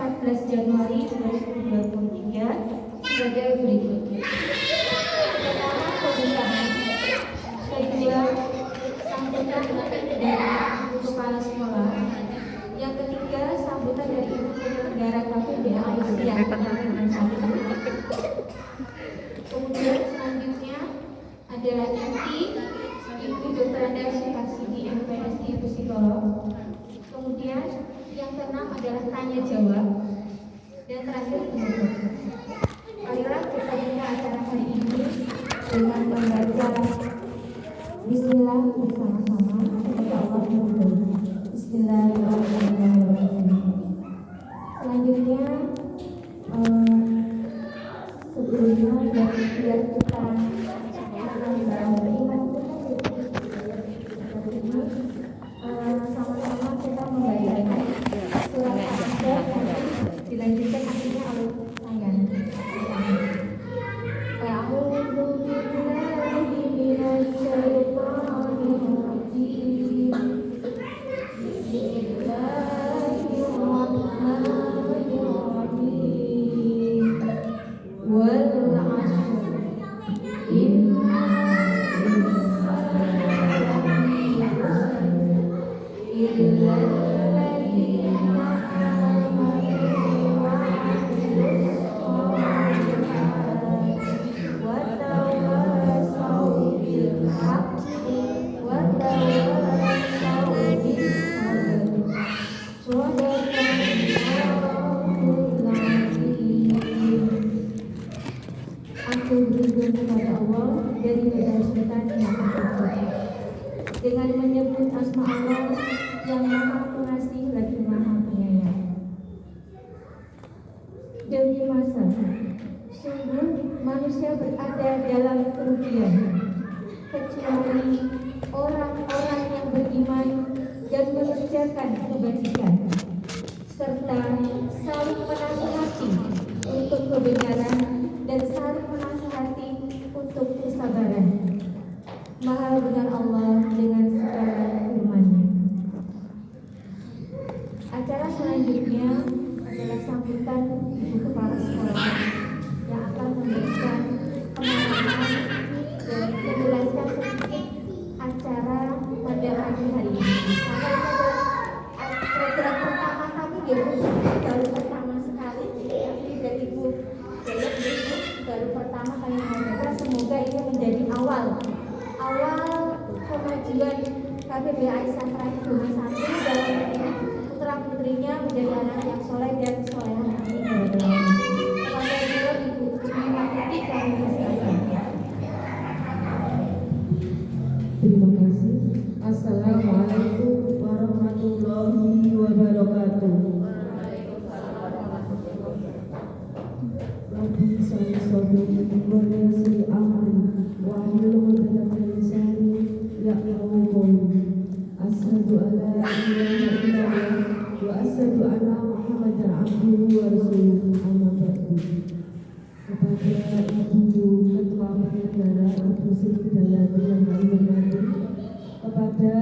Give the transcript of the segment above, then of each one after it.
14 Januari 2023 sebagai berikut. Pertama, pembukaan. Kedua, sambutan dari kepala sekolah. Yang ketiga, sambutan dari ibu penyelenggara KPB Aisyah. Kemudian selanjutnya adalah inti Ibu Dr. Anda Syihasidi MPSI Psikolog. Kemudian yang keenam adalah tanya jawab. Dan terakhir penutup. Marilah kita buka acara hari ini dengan membaca Bismillah bersama-sama kepada Allah Subhanahu. Bismillahirrahmanirrahim. Selanjutnya sebelumnya biar kita beriman sama-sama kita membacakan surat Al-Ahzab, dilanjutkan akhirnya oleh saya. A'udzu billahi minasy syaithanir rajim. Bismillahirrahmanirrahim. Wal 'ashr dengan menyebut asma Allah yang Maha Pengasih lagi Maha Penyayang. Demi masa, sungguh manusia berada dalam kerugian, kecuali orang-orang yang beriman dan mengerjakan kebajikan, serta saling menasihati untuk kebenaran dan saling menasihati untuk kesabaran. Maha benar Allah dengan segala firman-Nya. Acara selanjutnya adalah sambutan Ibu Kepala Sekolah yang akan memberikan pemahaman dan menjelaskan sedikit acara pada pagi hari ini. Maka ini adalah program pertama kami ya Bu, baru pertama sekali, tapi dari Ibu Jaya Ibu baru pertama kali mengadakan. Semoga ini menjadi awal kemajuan KPB Aisyah Terakhir 21 dalam putra putrinya menjadi anak yang soleh dan solehah. Amin. Kepada Ibu Mimati kami persilakan. Terima kasih. Assalamualaikum warahmatullahi wabarakatuh. Rabbi sholli sholli wa yassir amri wahlul 'uqdatam min lisani yafqahu qawli. Asyhadu an la ilaha illallah wa asyhadu anna Muhammadar abduhu wa rasuluhu. Amma ba'du. Kepada Ibu Ketua Penyelenggara Ibu Sri Hidayati yang kami hormati, kepada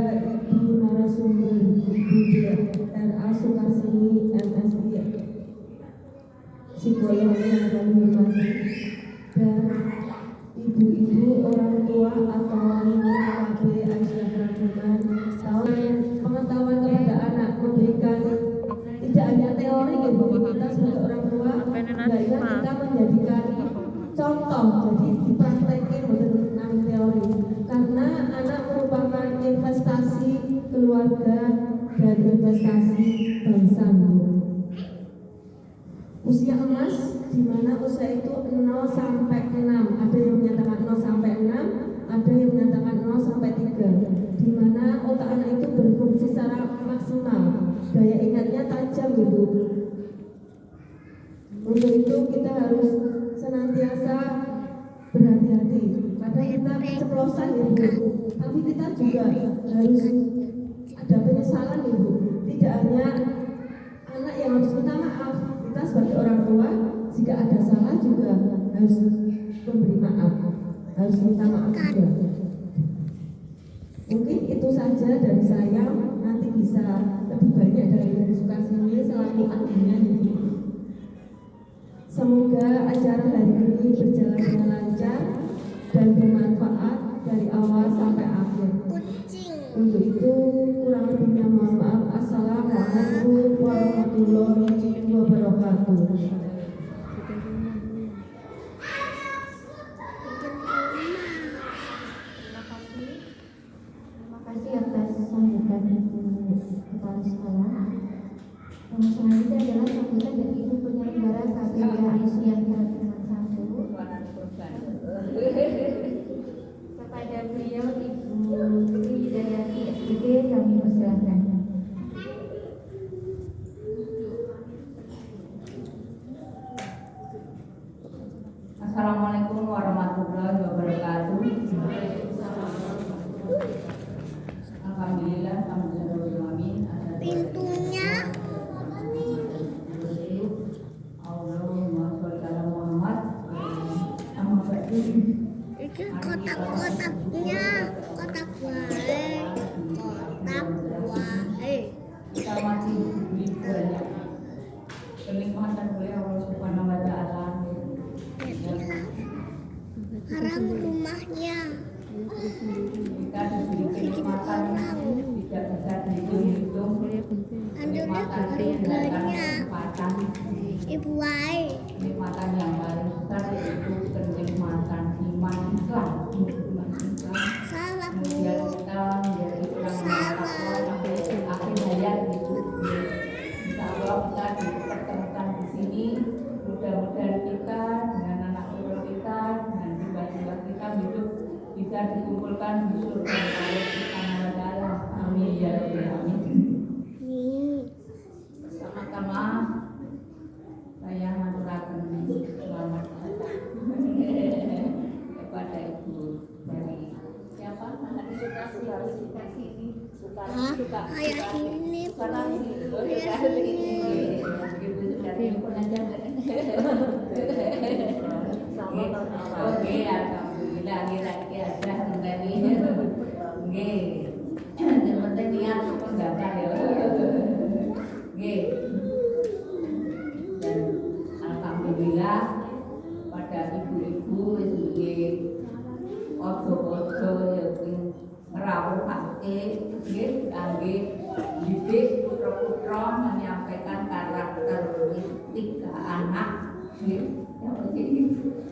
Ibu narasumber Ibu RA Sukarsini MSI Psikolog yang kami hormati, dan ibu-ibu orang tua atau KPB Aisyah Rangkuman, pengetahuan kepada anak memberikan tidak hanya teori ya Bu, kita sebagai orang tua hendaknya kita menjadikan contoh, jadi dipraktekin betul-betul teori, karena anak merupakan investasi keluarga dan investasi bangsa. Usia emas di mana usia itu 0 sampai 6, ada yang menyatakan 0 sampai 6, ada yang menyatakan 0 sampai 3, di mana otak anak itu berfungsi secara maksimal, daya ingatnya tajam Ibu. Untuk itu kita harus senantiasa berhati-hati, karena kita keceplosan Ibu, tapi kita juga harus ada penyesalan Ibu. Tidak hanya anak yang harus minta maaf, kita sebagai orang tua jika ada salah juga harus memberi maaf, harus minta maaf juga. Mungkin itu saja dari saya, nanti bisa lebih banyak dari Ibu Sukarsini selaku adminnya. Semoga acara hari ini berjalan dengan lancar dan bermanfaat dari awal sampai akhir. Untuk itu kurang lebihnya mohon maaf. Assalamualaikum warahmatullahi wabarakatuh. Terima kasih atas sambutan Ibu Kepala Sekolah. Yang selanjutnya adalah sambutan dari Ibu Penyelenggara KBW Aisyah Terakungan 1. Kepada beliau Ibu Hidayati SPG kami persilahkan. Assalamualaikum warahmatullahi wabarakatuh. Alhamdulillah, alhamdulillahirobbilalamin. Pintunya Allahumma sholli ala Muhammad. Amma ba'du. itu kotak-kotaknya kotak wae Kita masih diberi banyak kenikmatan oleh Allah Subhanahu wa taala. haram rumahnya Kita diberi kenikmatan tidak bisa dihitung. andalnya keluarganya ibu wae Kenikmatan yang paling besar yaitu kenikmatan iman Islam. salah Kemudian bu kita menjadi orang yang takwa akhir hayat itu. Insya Allah kita dipertemukan di sini. Mudah-mudahan kita dengan anak cucu kita, dengan jiwa-jiwa kita hidup bisa dikumpulkan di surga Allah Subhanahu wa taala. Amin ya rabbal alamin. Sama-sama saya mengucapkan selamat datang kepada Ibu dari siapa? Anak Sukasi ini. kayak ini bu Oke, alhamdulillah kira-kira ada kembali. Oke, yang penting niat mendaftar ya. Oke, dan alhamdulillah pada ibu-ibu sebagai ojo-ojo yang ngerawuhake nggih kangge didik putra-putra menyampaikan karakteristik ke anak nggih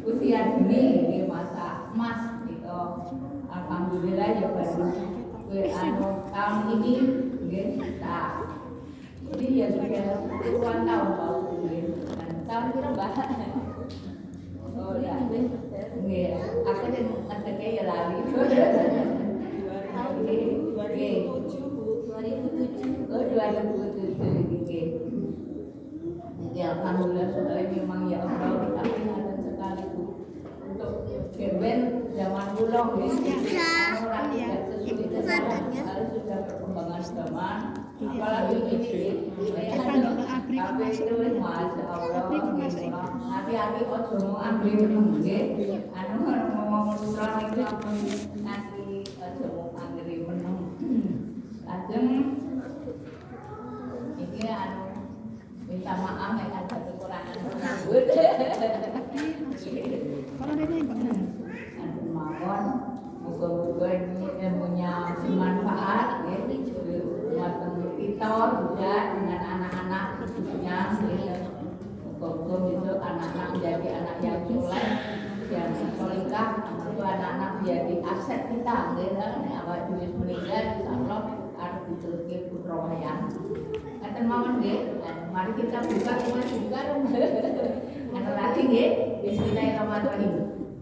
usia dini nggih masa emas gitu. Alhamdulillah ya baru tahun ini nggih tak ini ya sudah puluhan tahun Pak nggih. Tahun kira Mbak. Oh ya nggih aku ngedeke ya lali. 2007 gitu. Ya alhamdulillah sekali memang ya Allah kita prihatin sekali Bu untuk ben zaman dulu orang tidak sesulit harus sudah perkembangan zaman apalagi ini tapi itu masya Allah hati-hati ojo mau ambil nggih anu ngomong putra itu nanti ojo mau ambil meneng lajeng iki anu minta maaf nek ada kekurangan tersebut. Mawon muga-muga ini ilmunya bermanfaat ya buat kita juga dengan anak-anak khususnya muga-muga besok anak-anak menjadi anak yang soleh yang solehah itu anak-anak menjadi aset kita nek awak dhewe meninggal insyaallah harus diteruskan putra wayang. Ngaten mawon nggih. Mari kita buka anu lagi nggih. Bismillahirrahmanirrahim.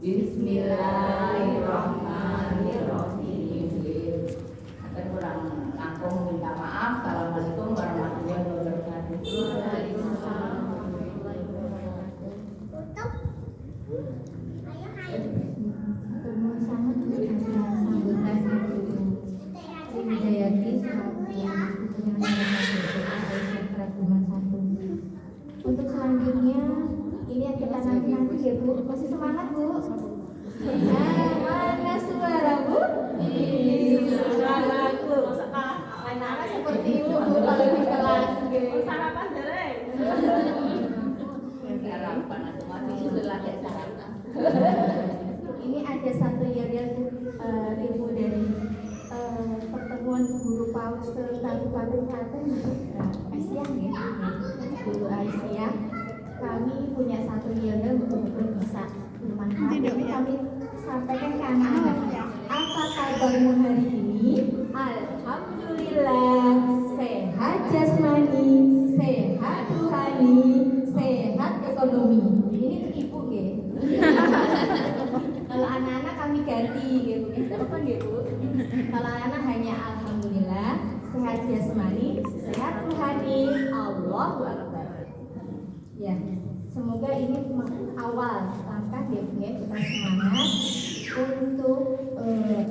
Bismillahirrahmanirrahim. Ngaten kurang langkung minta maaf. Assalamualaikum warahmatullahi wabarakatuh. Waalaikumsalam warahmatullahi wabarakatuh. Sangat berterima sambutan Ibu Hidayati selaku penyelenggara Aisyah Terakungan 1. Untuk selanjutnya ini yang kita nanti ya Bu, masih semangat Bu. Mana suara Bu? Suaraku. Anak-anak seperti Ibu Bu kalau di kelas. Sarapan dereng. Sarapan masing-masing ini ada satu ilmu dari pertemuan guru PAUD Kabupaten Klaten, Aisyah ya, Guru Aisyah. Kami punya satu betul-betul bisa bermanfaat. Jadi kami sampaikan ke anak-anak. Apa kabarmu hari ini? Alhamdulillah, sehat jasmani, sehat rohani, sehat ekonomi. Ini untuk ibu ya. Kalau anak-anak kami ganti gitu. Apa gitu? Kalau anak-anak hanya alhamdulillah, sehat jasmani, sehat rohani, Allahu Akbar. Ya, semoga ini awal langkah ya Bu ya, kita semangat untuk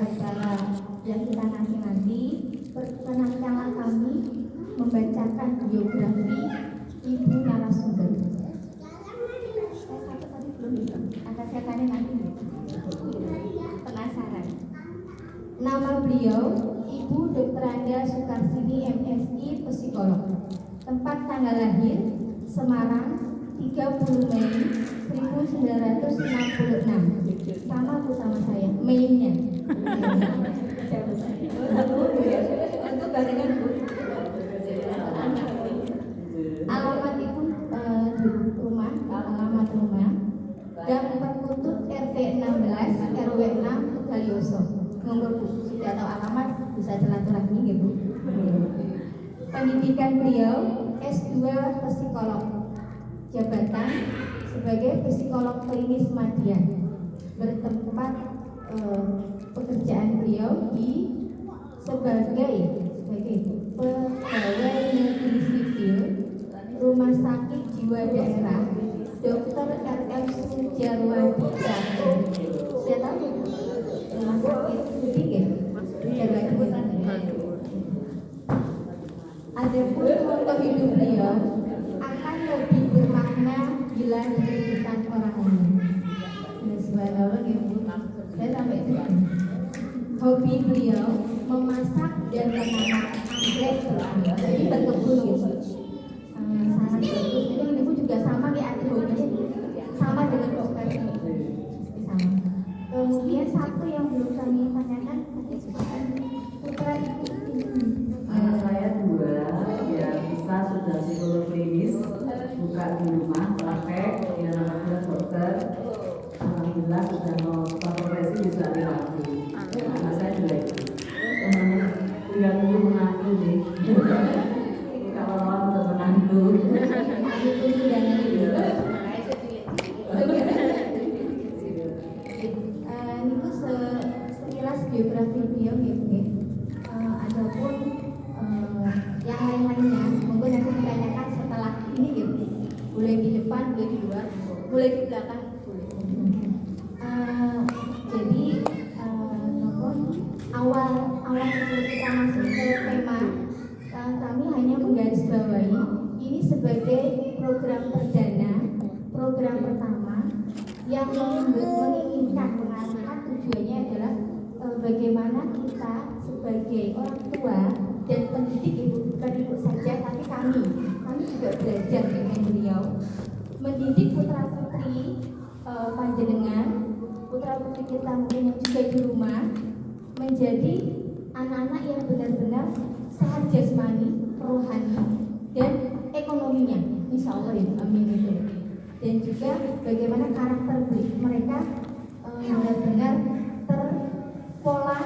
acara yang kita nanti. Perkenankanlah kami membacakan biografi ibu narasumber. Saya tadi belum bisa. Akan saya tanya nanti. Penasaran. Nama beliau Ibu Dr. Anda Sukarsini MSI Psikolog. Tempat tanggal lahir Semarang 30 Mei 1966. Sama Bu sama saya, Mei-nya. Untuk barengan Bu. Alamat Ibu rumah, alamat rumah Gang Perkutut RT 16 RW 6 Tegalioso. Monggo Bu, sudah tahu alamat bisa silaturahmi gitu. Pendidikan beliau S2 Psikolog. Jabatan sebagai psikolog klinis media. Bertempat pekerjaan beliau sebagai pegawai negeri sipil Rumah Sakit Jiwa Daerah Dr. R.M. Sujarwadi Jateng. Saya tahu Rumah Sakit Sudin Sujarwadi. Adapun moto hidup beliau akan lebih bermakna bila diberikan orang lain. Subhanallah ya Bu. Saya sampai itu. Hobi beliau memasak dan menanam anggrek. Jadi berkebun gitu. Sangat bagus. Itu Ibu juga sama kayak adik hobinya, sama dengan dokter ini. Sama. Kemudian satu yang belum kami tanyakan, putra Ibu ini. Saya dua, ya bisa sudah psikolog klinis, buka di rumah, praktek, ya alhamdulillah dokter, alhamdulillah sudah mau profesi bisa dilatih. Anak saya juga itu, punya dulu menantu nih, kalau orang untuk menantu. Itu sekilas biografi beliau ya Bu. Adapun yang lain-lainnya monggo nanti ditanyakan setelah ini gitu. Boleh di depan, boleh di luar, boleh di belakang, boleh. Jadi awal sebelum kita masuk ke tema, kami hanya menggarisbawahi ini sebagai program perdana, program pertama yang menginginkan mengarahkan tujuannya adalah bagaimana kita sebagai orang tua dan pendidik bukan ibu saja, tapi kami juga belajar dengan beliau mendidik putra putri panjenengan, putra putri kita mungkin yang juga di rumah menjadi anak-anak yang benar-benar sehat jasmani, rohani, dan ekonominya, insya Allah ya, amin itu. Dan juga bagaimana karakter mereka benar-benar terpola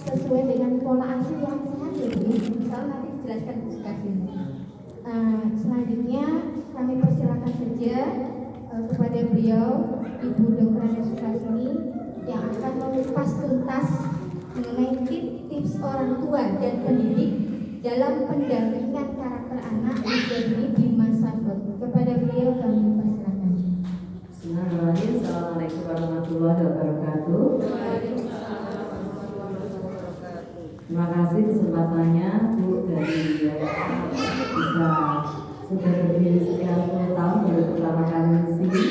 sesuai dengan pola asuh yang sehat ya Bu. Misalnya nanti dijelaskan Bu Sukarsini. Selanjutnya kami persilakan saja kepada beliau Ibu Dr. Anda Sukarsini yang akan mengupas tuntas mengenai tips orang tua dan pendidik dalam pendampingan karakter anak usia dini di masa tua. Kepada beliau kami persilakan. Bismillahirrahmanirrahim. Assalamualaikum warahmatullahi wabarakatuh. Terima kasih kesempatannya Bu dari yayasan bisa sudah berdiri sekian puluh tahun baru pertama kali di sini.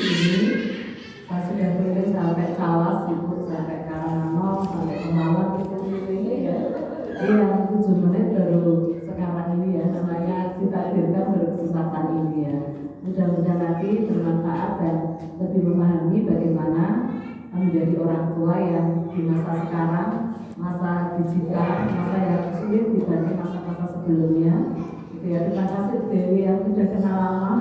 Saya sudah keliling sampai Cawas, Ibu sampai Karangano, sampai Kemawar itu ini ya. Iya, 7 menit baru sekarang ini ya. Namanya ditakdirkan baru kesempatan ini ya. Mudah-mudahan nanti bermanfaat dan lebih memahami bagaimana menjadi orang tua yang di masa sekarang, masa digital, masa yang sulit dibanding masa-masa sebelumnya. Gitu ya. Terima kasih Dewi yang sudah kenal lama.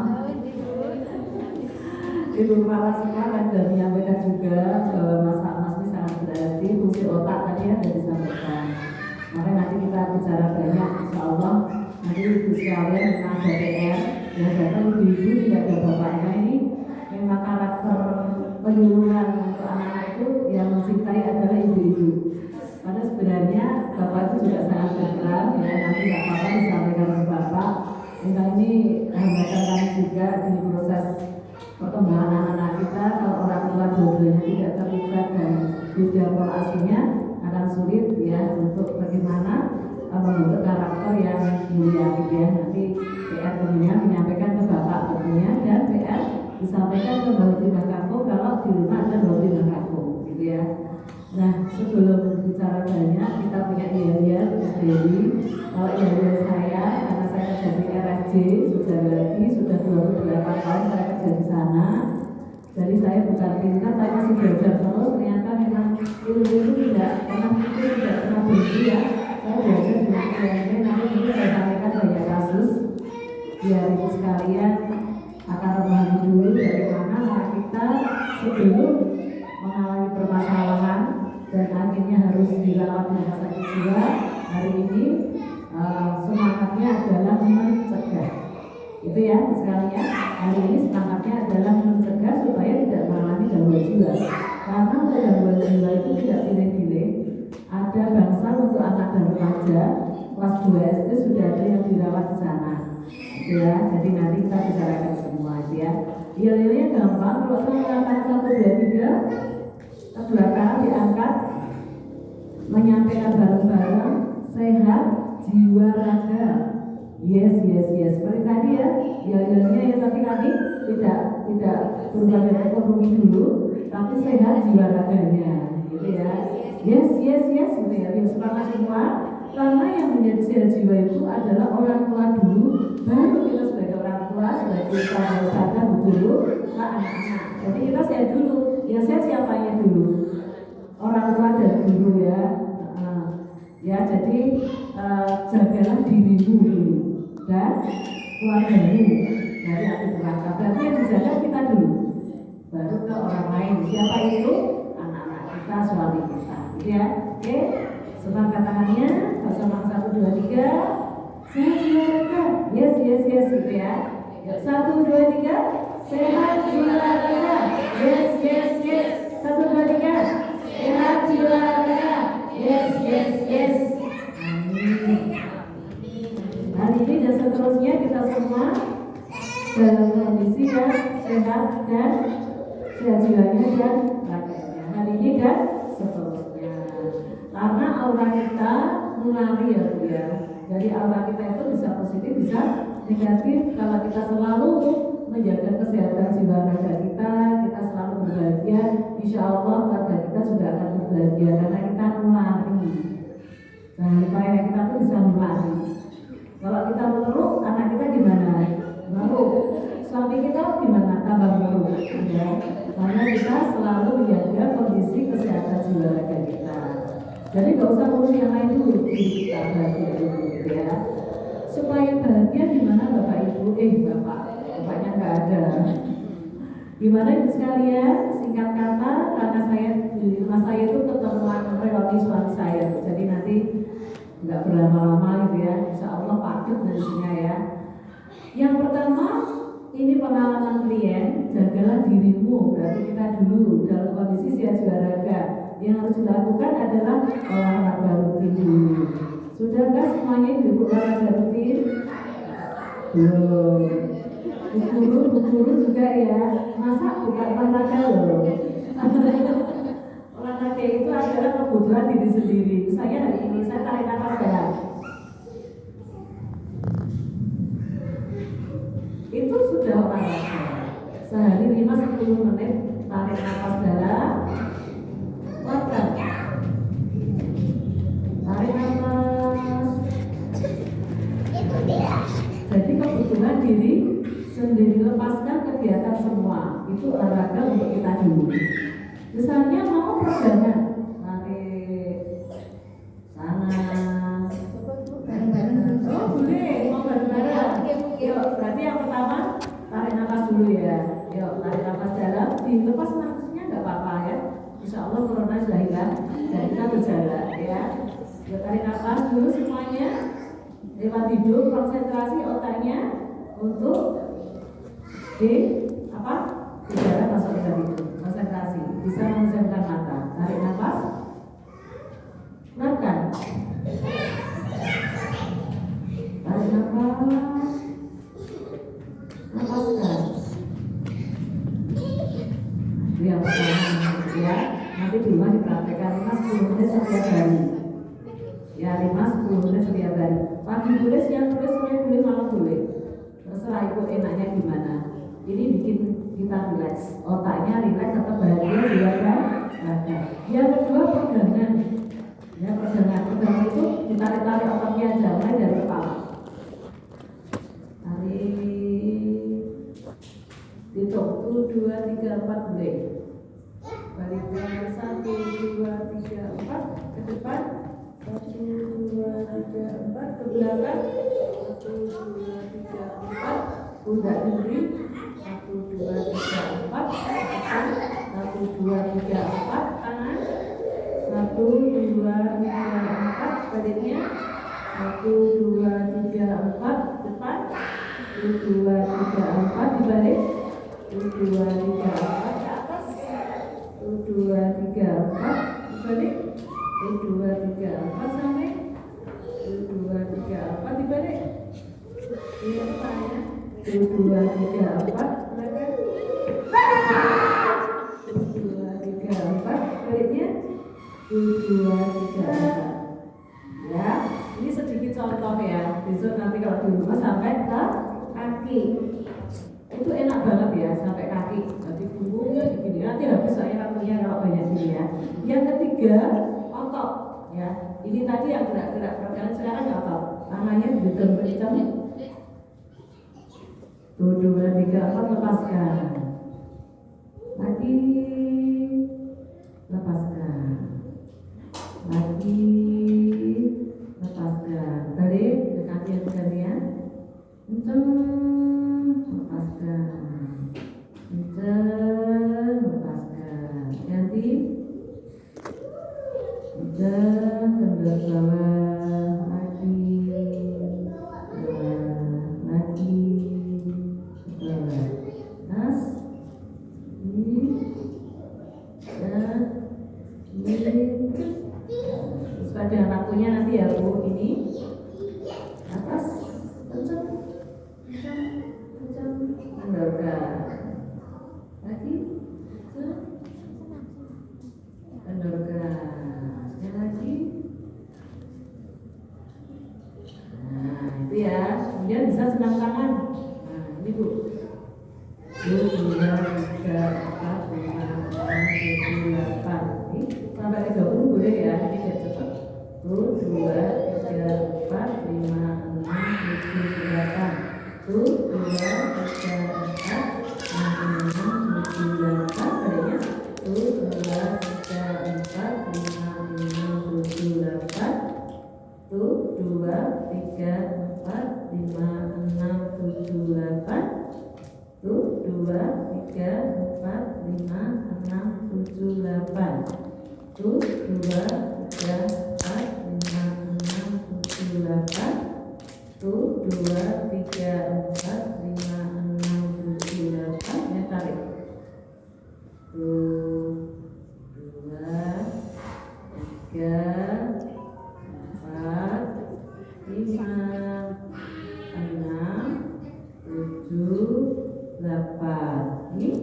Ibu kepala semua dan menyampaikan juga bahwa masa emas ini sangat berarti, fungsi otak tadi yang sudah disampaikan. Makanya nanti kita bicara banyak, insya Allah nanti ibu sekalian memang ada PR yang datang ibu-ibu tidak ada bapaknya ini memang karakter penyuluhan untuk anak-anak itu yang mencintai adalah ibu-ibu. Karena sebenarnya bapak itu juga sangat berperan ya, nanti nggak apa-apa disampaikan ke bapak. Memang ini hambatan kami juga di proses perkembangan anak-anak kita. Kalau orang tua dua-duanya tidak terlibat dan beda pola asuhnya akan sulit ya untuk bagaimana membentuk karakter yang mulia gitu ya. Nanti PR tentunya menyampaikan ke bapak tentunya, dan PR disampaikan ke Mbak Timah Kampung kalau di rumah ada Mbak Timah Kampung gitu ya. Nah sebelum bicara banyak kita punya iya Dewi. Kalau iya saya karena saya kerja di RSJ sudah 28 tahun saya kerja di sana. Jadi saya bukan pintar, saya masih belajar terus. Ternyata memang ilmu itu tidak pernah berhenti ya. Saya belajar di ini, nanti ini saya sampaikan banyak kasus biar ibu sekalian akan memahami dulu bagaimana anak kita sebelum mengalami permasalahan dan akhirnya harus dirawat di rumah sakit jiwa. Hari ini semangatnya adalah mencegah. Itu ya sekalian, hari ini semangatnya adalah mencegah supaya tidak mengalami gangguan jiwa. Karena gangguan jiwa itu tidak pilih-pilih. Ada bangsal untuk anak dan remaja kelas 2 SD sudah ada yang dirawat di sana. Gitu ya, jadi nanti kita bicarakan semua ya. Iya gampang, kalau saya mengatakan 1, 2, 3 kedua kali diangkat, menyampaikan bareng-bareng, sehat jiwa raga. Yes. Seperti tadi ya, ya tapi kami tidak berubah dari ekonomi dulu, tapi sehat jiwa raganya, gitu ya. Yes, gitu ya. Biar semangat semua. Karena yang menjadi sehat jiwa itu adalah orang tua dulu, baru kita sebagai orang tua, sebagai sadar dulu, anak-anak. Jadi kita sehat dulu. Yang sehat siapanya dulu? Orang tua dan guru ya. Ya, jadi jagalah dirimu dulu dan keluargamu dari api neraka. Berarti yang dijaga kita dulu, baru ke orang lain. Siapa itu? Anak-anak kita, suami kita. Ya, oke. Semangat tangannya, bersama 1, 2, 3. Sehat jiwa raga. Yes, gitu ya. 1, 2, 3. Sehat jiwa raga. Yes. 1, 2, 3. Sehat jiwa raga. Yes. Amin. Hari ini dan seterusnya kita semua dalam kondisi yang sehat dan sehat jiwanya dan raganya. Hari ini dan seterusnya. Karena aura kita menari ya Bu ya. Jadi aura kita itu bisa positif, bisa negatif. Kalau kita selalu menjaga kesehatan jiwa raga kita selalu berbahagia, insya Allah keluarga kita juga akan berbahagia karena kita menari. Jangan lupa ya, kita tuh bisa menari. Kalau kita mengeluh, anak kita gimana? Mengeluh. Suami kita gimana? Tambah mengeluh. Ya. Karena kita selalu menjaga kondisi kesehatan jiwa raga kita. Jadi gak usah ngurus yang lain dulu, kita bahagia dulu ya. Supaya bahagia gimana Bapak Ibu? Bapaknya nggak ada. Gimana ibu sekalian? Singkat kata, karena saya di rumah saya itu ketemuan melewati suami saya. Jadi nanti nggak berlama-lama gitu ya. Insya Allah paket dari ya. Yang pertama, ini pengalaman klien, jagalah dirimu. Berarti kita dulu dalam kondisi sehat jiwa raga. Yang harus dilakukan adalah olahraga rutin dulu. Sudahkah semuanya ibu olahraga rutin? Belum. Bu guru juga ya. Masa bukan olahraga loh. Olahraga itu adalah kebutuhan diri sendiri. Misalnya hari ini saya tarik nafas dalam. Itu sudah olahraga. Sehari 5-10 menit tarik nafas dalam. Tarik nafas. Jadi kebutuhan diri sendiri, lepaskan kegiatan semua. Itu olahraga untuk kita dulu. Misalnya mau peregangan, tarik sana. Oh boleh, mau bareng-bareng. Yuk, berarti yang pertama tarik nafas dulu ya. Yuk, tarik nafas dalam, dilepas nafasnya nggak apa-apa ya. Insya Allah corona sudah hilang dan kita berjalan ya. Yuk, tarik nafas dulu semuanya. Lewat hidung, konsentrasi otaknya untuk di apa? Bicara masuk ke dalam hidung. Konsentrasi, bisa memejamkan mata. Tarik nafas, pelankan. Tarik nafas, lepaskan. Itu yang pertama ya. Nanti di rumah dipraktekkan 5-10 menit setiap hari. Ya 5-10 menit setiap hari. Pagi boleh, siang boleh, sore boleh, malam boleh. Terserah itu enaknya gimana. Ini bikin kita rileks, otaknya rileks, tetap bahagia juga kan. Yang kedua pegangan. Ya pegangan itu ditarik-tarik otaknya aja, mulai dari kepala. Tarik, hitung 1, 2, 3, 4 boleh. Balikkan 1, 2, 3, 4 ke depan. 1, 2, 3, 4 ke belakang. 1, 2, 3, 4 pundak diri. 1, 2, 3, 4 depan. 1, 2, 3, 4 tangan. 1, 2, 3, 4 baliknya. 1, 2, 3, 4 depan. 1, 2, 3, 4 dibalik. 1, 2, 3, 4 ke atas. 1, 2, 3, 4 dibalik. 1, 2, 3, 4 sampai. 1, 2, 3, 4 dibalik. Ini apa ya? 1, 2, 3, 4 belakang. 1, 2, 3, 4 baliknya. 1, 2, 3, 4. Ya, ini sedikit contoh ya. Besok nanti kalau di rumah sampai ke kaki. Itu enak banget ya, sampai kaki. Jadi punggungnya begini. Nanti habis saya waktunya kalau banyak sini ya. Yang ketiga, otot. Ya, ini tadi yang gerak-gerak perjalanan sekarang otot. Tangannya digenggam kencang. 1, 2, 3, 4 lepaskan. Lagi lepaskan. Lagi lepaskan. Balik ke kaki yang sekalian. Kencang, lepaskan. Kencang, lepaskan. Ganti. Kencang, kendor bawah. Lagi. Lagi. Bawah. Nas. Ini. Dan. Ini. Sesuai dengan waktunya nanti ya Bu. Ini atas, kencang, kendorkan lagi, kendorkan sekali lagi. Nah itu ya. Kemudian bisa senam tangan. Nah ini Bu. 1, 2, 3, 4, 5, 6, 7, 8. Ini sampai 30 boleh ya. Ini biar cepat. 1, 2, 3, 4, 5, 6, 7, 8. 1, 2, 3, 4, 5, 6, 7, 8. Baliknya 1, 2, 3, 4, 5, 6, 7, 8. 1, 2, 3, 4, 5, 6, 7, 8. 1, 2, 3, 4, 5, 6, 7, 8. 1, 2, 3, 4, 5, 6, 7, 8. 1, 2, 3, 4, 5, 6, 7, 8. Ya tarik. 1, 2, 3, 4, 5, 6, 7, 8. Ini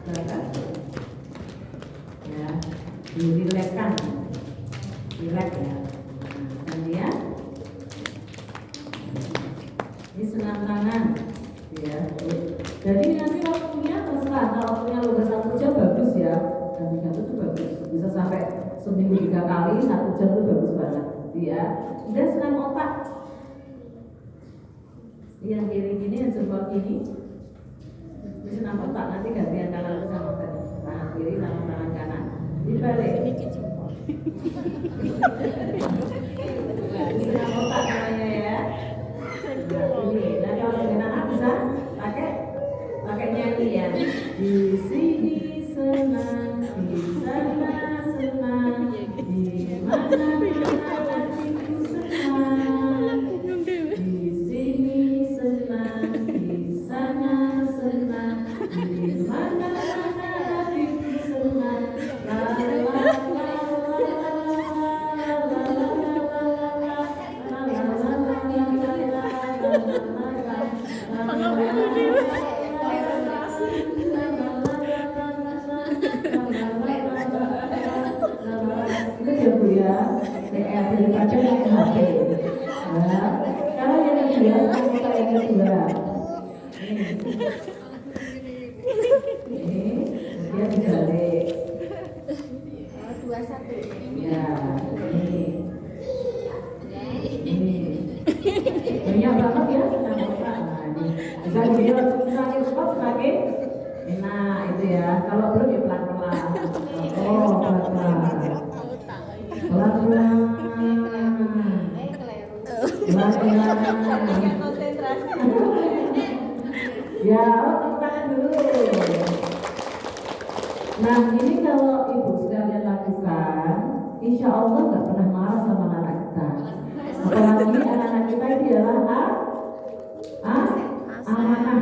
belakang ya, dirilekkan, rilek ya. Dan dia ini senam tangan ya. Jadi nanti waktunya terserah. Kalau waktunya udah 1 jam bagus ya, dan 3 jam itu bagus, bisa sampai seminggu 3 kali 1 jam itu bagus banget ya. Dan senam otak yang kiri gini, yang jempol kiri. Ini senam otak, nanti gantian kanan sama kanan. kiri sama tangan kanan. Dibalik. Ini nama otak namanya ya. Nah, ini. Nah, kalau dengan anak bisa pakai nyanyi ya. Di sini senang, di sana senang, di mana hatiku senang. Di sini senang, di sana senang, di mana hatiku senang. La la la la itu ya Bu ya, daripada naik HP. Nah, kalau yang kedua, kita yang kedua. Ini dia dibalik. 21. Ya, ini. Banyak banget ya senang otak. Nah, ini bisa dilihat semakin cepat semakin enak itu ya. Kalau belum ya pelan-pelan. Oh, pelan-pelan. Pelan-pelan. Pelan-pelan. Konsentrasi. Ya, tepuk tangan dulu. Nah, ini kalau ibu sekalian lakukan, insya Allah nggak pernah marah sama anak kita. Apalagi anak-anak kita ini adalah amanah,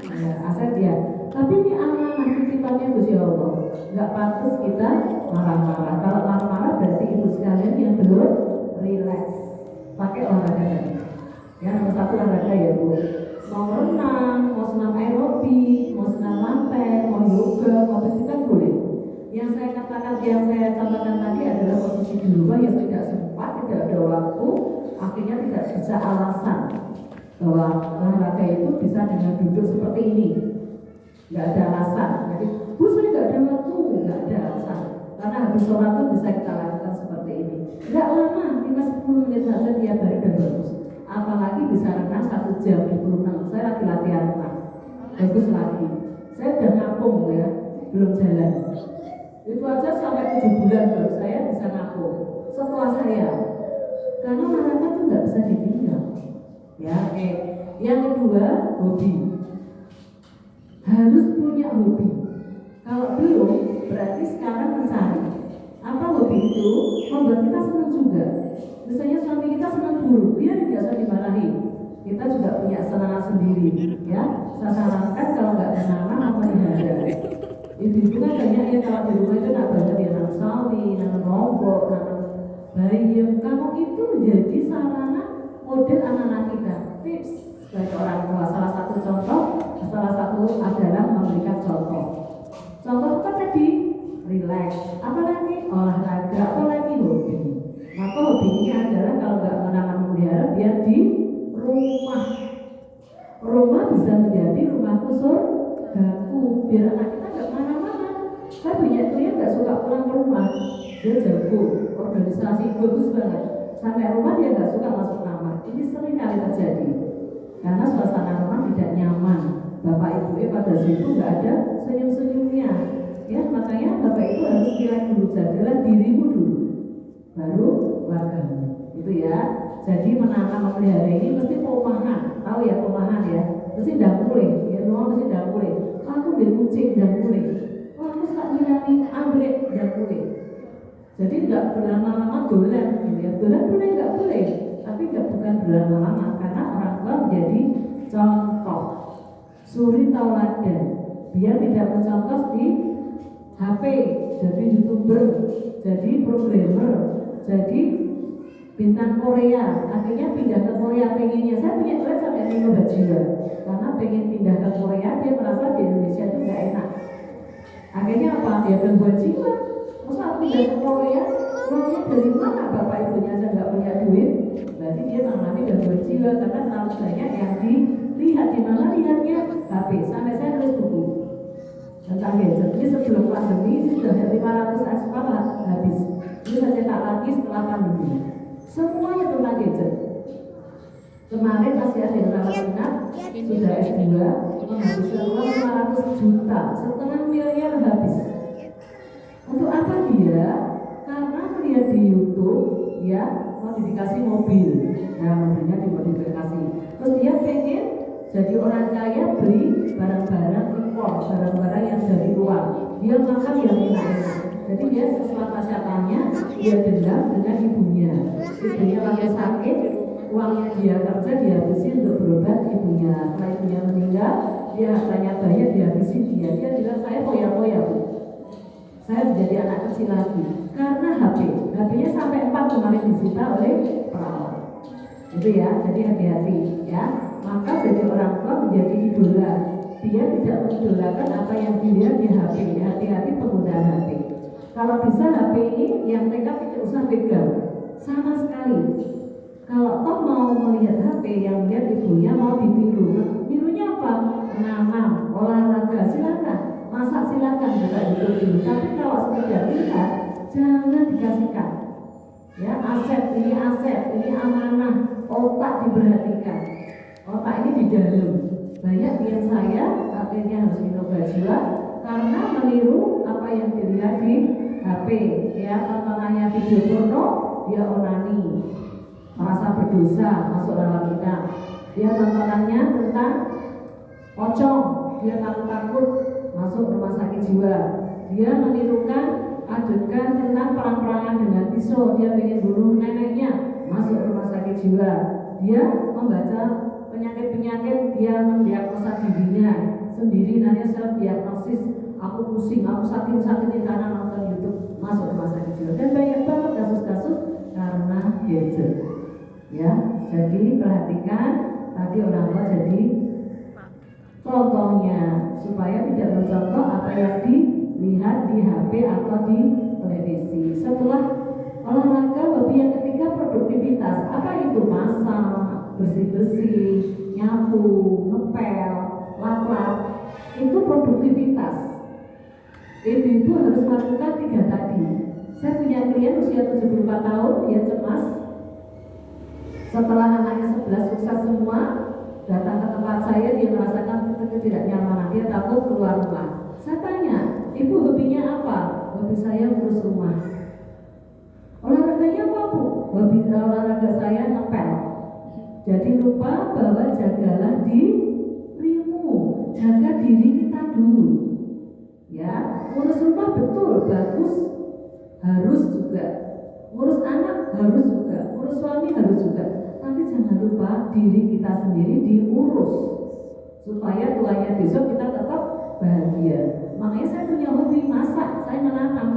ya, aset ya. Tapi ini amanah titipannya Gusti Allah. Nggak pantas kita marah-marah. Kalau marah-marah berarti ibu sekalian yang belum rileks. Pakai olahraga tadi. Ya, nomor satu olahraga ya Bu. Mau renang, mau senam aerobik, mau senam lantai, mau yoga, mau itu kan boleh. Yang saya tambahkan tadi adalah posisi di rumah yang tidak sempat, tidak ada waktu, akhirnya tidak bisa alasan bahwa olahraga itu bisa dengan duduk seperti ini. Nggak ada alasan. Jadi, Bu saya nggak ada waktu, nggak ada alasan. Karena habis sholat itu bisa kita lakukan seperti ini. Nggak lama, 5-10 menit saja tiap hari dan bagus. Apalagi bisa renang 1 jam di renang. Saya lagi latihan renang, bagus lagi. Saya udah ngapung ya, belum jalan. Itu aja sampai 7 bulan baru saya bisa ngapung. Setelah saya, karena olahraga tuh nggak bisa ditinggal. Ya, oke. Yang kedua, hobi. Harus punya hobi. Kalau belum, berarti sekarang mencari. Apa hobi itu? Membuat kita senang juga. Misalnya suami kita senang burung, dia tidak usah dimarahi. Kita juga punya senangan sendiri, ya. Saya sarankan kalau nggak menanam, memelihara. Ibu-ibu kan banyak ya kalau di rumah itu nak banget ya nanam sawi, nanam lombok, nanam bayam. Kamu itu menjadi sarana model anak-anak kita. Tips sebagai orang tua. Salah satu adalah memberikan contoh. Contoh apa tadi? Relax. Apalagi olahraga, apalagi hobi. Maka hobi ini adalah kalau nggak menanam memelihara, biar di rumah. Rumah bisa menjadi rumah surgaku. Biar anak kita nggak mana-mana. Saya punya klien nggak suka pulang ke rumah. Dia jago, organisasi bagus banget. Sampai rumah dia nggak suka masuk kamar. Ini sering kali terjadi. Karena suasana rumah tidak nyaman. Bapak ibu pada situ nggak ada senyum-senyumnya. Ya, makanya bapak ibu harus pilih dulu, jadilah dirimu dulu, baru wargamu. Itu ya. Jadi menanam memelihara ini mesti perumahan. Tahu ya perumahan ya. Mesti dapure, ya semua mesti dapure. Aku udah kucing dapure. Aku suka nyirami anggrek dapure. Jadi nggak berlama-lama dolan, gitu ya. Dolan boleh nggak boleh, tapi nggak bukan berlama-lama karena orang tua menjadi contoh, suri tauladan. Biar tidak mencontoh di HP, jadi YouTuber, jadi programmer, jadi bintang Korea. Akhirnya pindah ke Korea pengennya. Saya punya klien sampai minum jiwa karena pengen pindah ke Korea, dia merasa di Indonesia itu nggak enak. Akhirnya apa? Dia gangguan jiwa. Masa pindah ke Korea, uangnya dari mana? Bapak ibunya aja nggak punya duit. Berarti dia mengalami gangguan jiwa karena terlalu banyak yang dilihat. Di mana lihatnya? HP. Sampai saya nulis buku tentang gadget. Ini sebelum pandemi ini sudah 500 aspal habis. Ini saya cetak lagi setelah pandemi. Semuanya tentang gadget. Kemarin masih ada yang rawat inap, sudah S2, menghabiskan uang 500 juta, setengah miliar habis. dia modifikasi mobil. Nah, mobilnya dimodifikasi. Terus dia pengen jadi orang kaya, beli barang-barang impor, barang-barang yang dari luar. Dia makan yang enak-enak. Jadi dia sesuatu siapanya, dia dendam dengan ibunya. Ibunya lagi sakit, uangnya dia kerja dihabisin untuk berobat ibunya. Setelah ibunya meninggal, dia hartanya banyak dihabisin dia. Dia bilang saya foya-foya, Bu. Saya menjadi anak kecil lagi karena HP-nya sampai 4 kemarin disita oleh perawat. Itu ya, jadi hati-hati ya. Maka jadi orang tua menjadi idola. Dia tidak mengidolakan apa yang dilihat di HP. Hati-hati penggunaan HP. Kalau bisa HP ini yang TK tidak usah pegang sama sekali. Kalau toh mau melihat HP yang lihat ibunya mau ditiru, tirunya apa? Menanam, olahraga, silakan. Masak silakan juga ditiru. Tapi kalau sekedar lihat, jangan dikasihkan. Ya, aset, ini amanah, otak diperhatikan. Otak ini di dalam. Banyak klien saya akhirnya harus minum bajwa karena meniru apa yang dilihat di HP. Ya, tontonannya video porno, dia onani, merasa berdosa, masuk dalam kita. Dia tontonannya tentang pocong, dia takut masuk rumah sakit jiwa. Dia menirukan adegan tentang perang-perangan dengan pisau, dia ingin bunuh neneknya, masuk rumah sakit jiwa. Dia membaca penyakit-penyakit, dia mendiagnosa dirinya sendiri, nanti self diagnosis, aku pusing, aku sakit-sakitin karena nonton YouTube, masuk rumah sakit jiwa. Dan banyak banget kasus-kasus karena gadget. Ya, jadi perhatikan tadi orang tua jadi contohnya supaya tidak mencontoh apa yang dilihat di HP atau di televisi. Setelah olahraga, hobi yang ketiga produktivitas. Apa itu? Masak, bersih-bersih, nyapu, ngepel, lap-lap. Itu produktivitas. Ibu-ibu harus melakukan 3 tadi. Saya punya klien usia 74 tahun, dia cemas. Setelah anaknya 11 sukses semua, datang ke tempat saya, dia merasakan ketidaknyamanan, dia takut keluar rumah. Saya tanya, ibu hobinya apa? Hobi saya ngurus rumah. Olahraganya apa, Bu? Hobi olahraga saya ngepel. Jadi lupa bahwa jagalah dirimu, jaga diri kita dulu. Ya, ngurus rumah betul, bagus, harus juga. Ngurus anak harus juga, ngurus suami harus juga. Tapi jangan lupa diri kita sendiri diurus supaya tuanya besok kita tetap bahagia. Makanya saya punya hobi masak, saya menanam.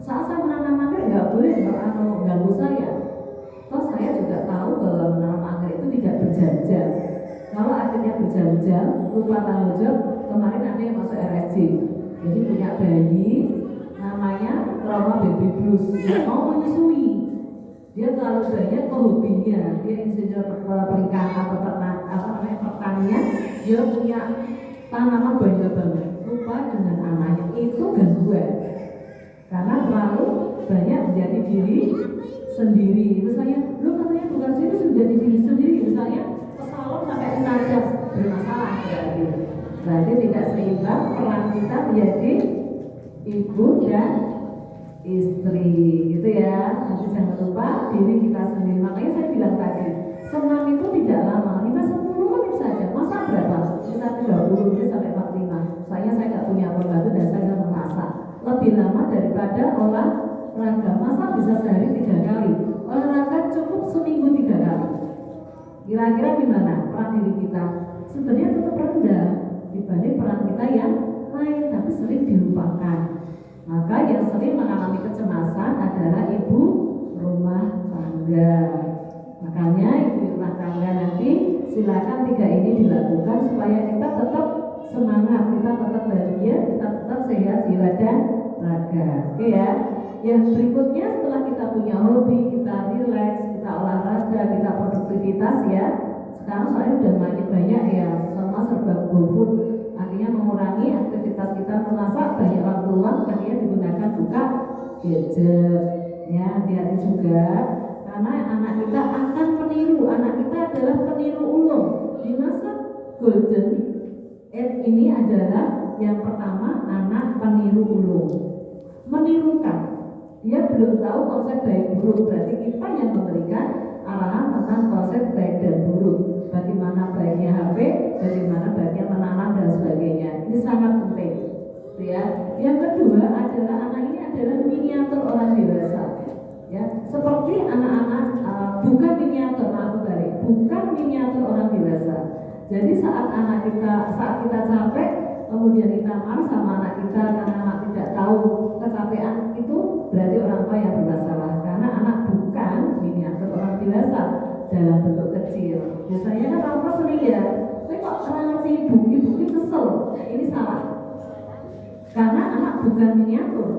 Saat saya menanam anggrek nggak boleh ganggu saya. Toh saya juga tahu bahwa menanam anggrek itu tidak berjam-jam. Kalau akhirnya berjam-jam, lupa tanggung jawab, kemarin ada yang masuk RSJ. Jadi punya bayi, namanya trauma baby blues, dia mau menyusui. Dia terlalu banyak ke hobinya, dia insinyur perikanan atau pertanian, dia punya tanaman banyak banget, lupa dengan anaknya. Itu gangguan karena terlalu banyak menjadi diri sendiri. Misalnya, lu katanya bukan sini menjadi diri sendiri, misalnya ke salon sampai 6 jam, bermasalah berarti tidak seimbang peran kita menjadi ibu dan istri, gitu ya. Nanti jangan lupa diri kita sendiri. Makanya saya bilang tadi, senam itu tidak lama, 5-10 menit saja. Masa berapa? Kita 30 menit sampai 45. Soalnya saya nggak punya pembantu dan saya nggak memasak. Lebih lama daripada olahraga. Masa bisa sehari 3 kali? Olahraga cukup seminggu 3 kali. Kira-kira gimana peran diri kita? Sebenarnya tetap rendah dibanding peran kita yang lain, tapi sering dilupakan. Maka yang sering mengalami kecemasan adalah ibu rumah tangga. Makanya ibu rumah tangga nanti silakan 3 ini dilakukan supaya kita tetap semangat, kita tetap bahagia, kita tetap sehat jiwa dan raga. Oke ya. Yang berikutnya setelah kita punya hobi, kita relax, kita olahraga, kita produktivitas ya. Sekarang soalnya udah banyak ya, semua serba GoFood. Akhirnya mengurangi aktivitas kita memasak, banyak waktu luang, akhirnya digunakan buka gadget. Ya, hati-hati juga karena anak kita akan meniru. Anak kita adalah peniru ulung. Di masa golden age ini adalah yang pertama anak peniru ulung, menirukan. Dia belum tahu konsep baik buruk, berarti kita yang memberikan arahan tentang konsep baik dan buruk. Bagaimana baiknya HP, bagaimana baiknya menanam dan sebagainya. Ini sangat penting. Ya. Yang kedua adalah anak ini adalah miniatur orang dewasa. Ya, seperti anak-anak bukan miniatur, bukan miniatur orang dewasa. Jadi saat kita capek, kemudian kita marah sama anak kita karena anak tidak tahu kecapean, itu berarti orang tua yang bermasalah. Karena anak bukan miniatur orang dewasa dalam bentuk kecil. Biasanya kan orang tua sering ya, kok orang ngerti ibu kesel. Nah, ini salah. Karena anak bukan miniatur.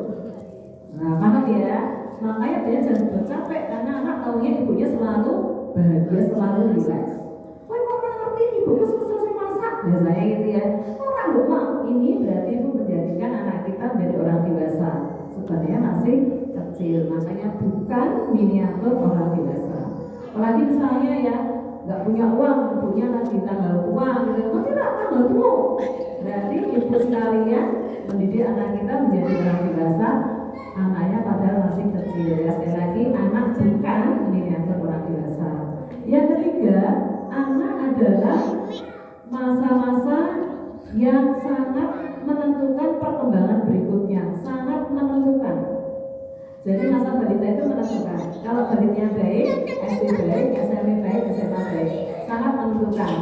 Nah, paham ya? Makanya dia jangan bercapek karena anak taunya ibunya selalu bahagia, selalu rileks. Kok orang ngerti ibu kesel masak? Biasanya gitu ya. Orang rumah ini berarti ibu menjadikan anak kita menjadi orang dewasa. Sebenarnya masih kecil, makanya bukan miniatur orang dewasa. Apalagi misalnya ya nggak punya uang, ibunya lagi tanggal tua, gitu. Tidak tanggal tua. Berarti ibu sekalian mendidik anak kita menjadi orang dewasa. Anaknya padahal masih kecil ya. Sekali lagi anak bukan miniatur orang dewasa. Yang ketiga, anak adalah masa-masa yang sangat menentukan perkembangan berikutnya, sangat menentukan. Jadi masa balita itu menentukan. Kalau balitanya baik, SD baik, SMP baik, SMA baik, sangat menentukan.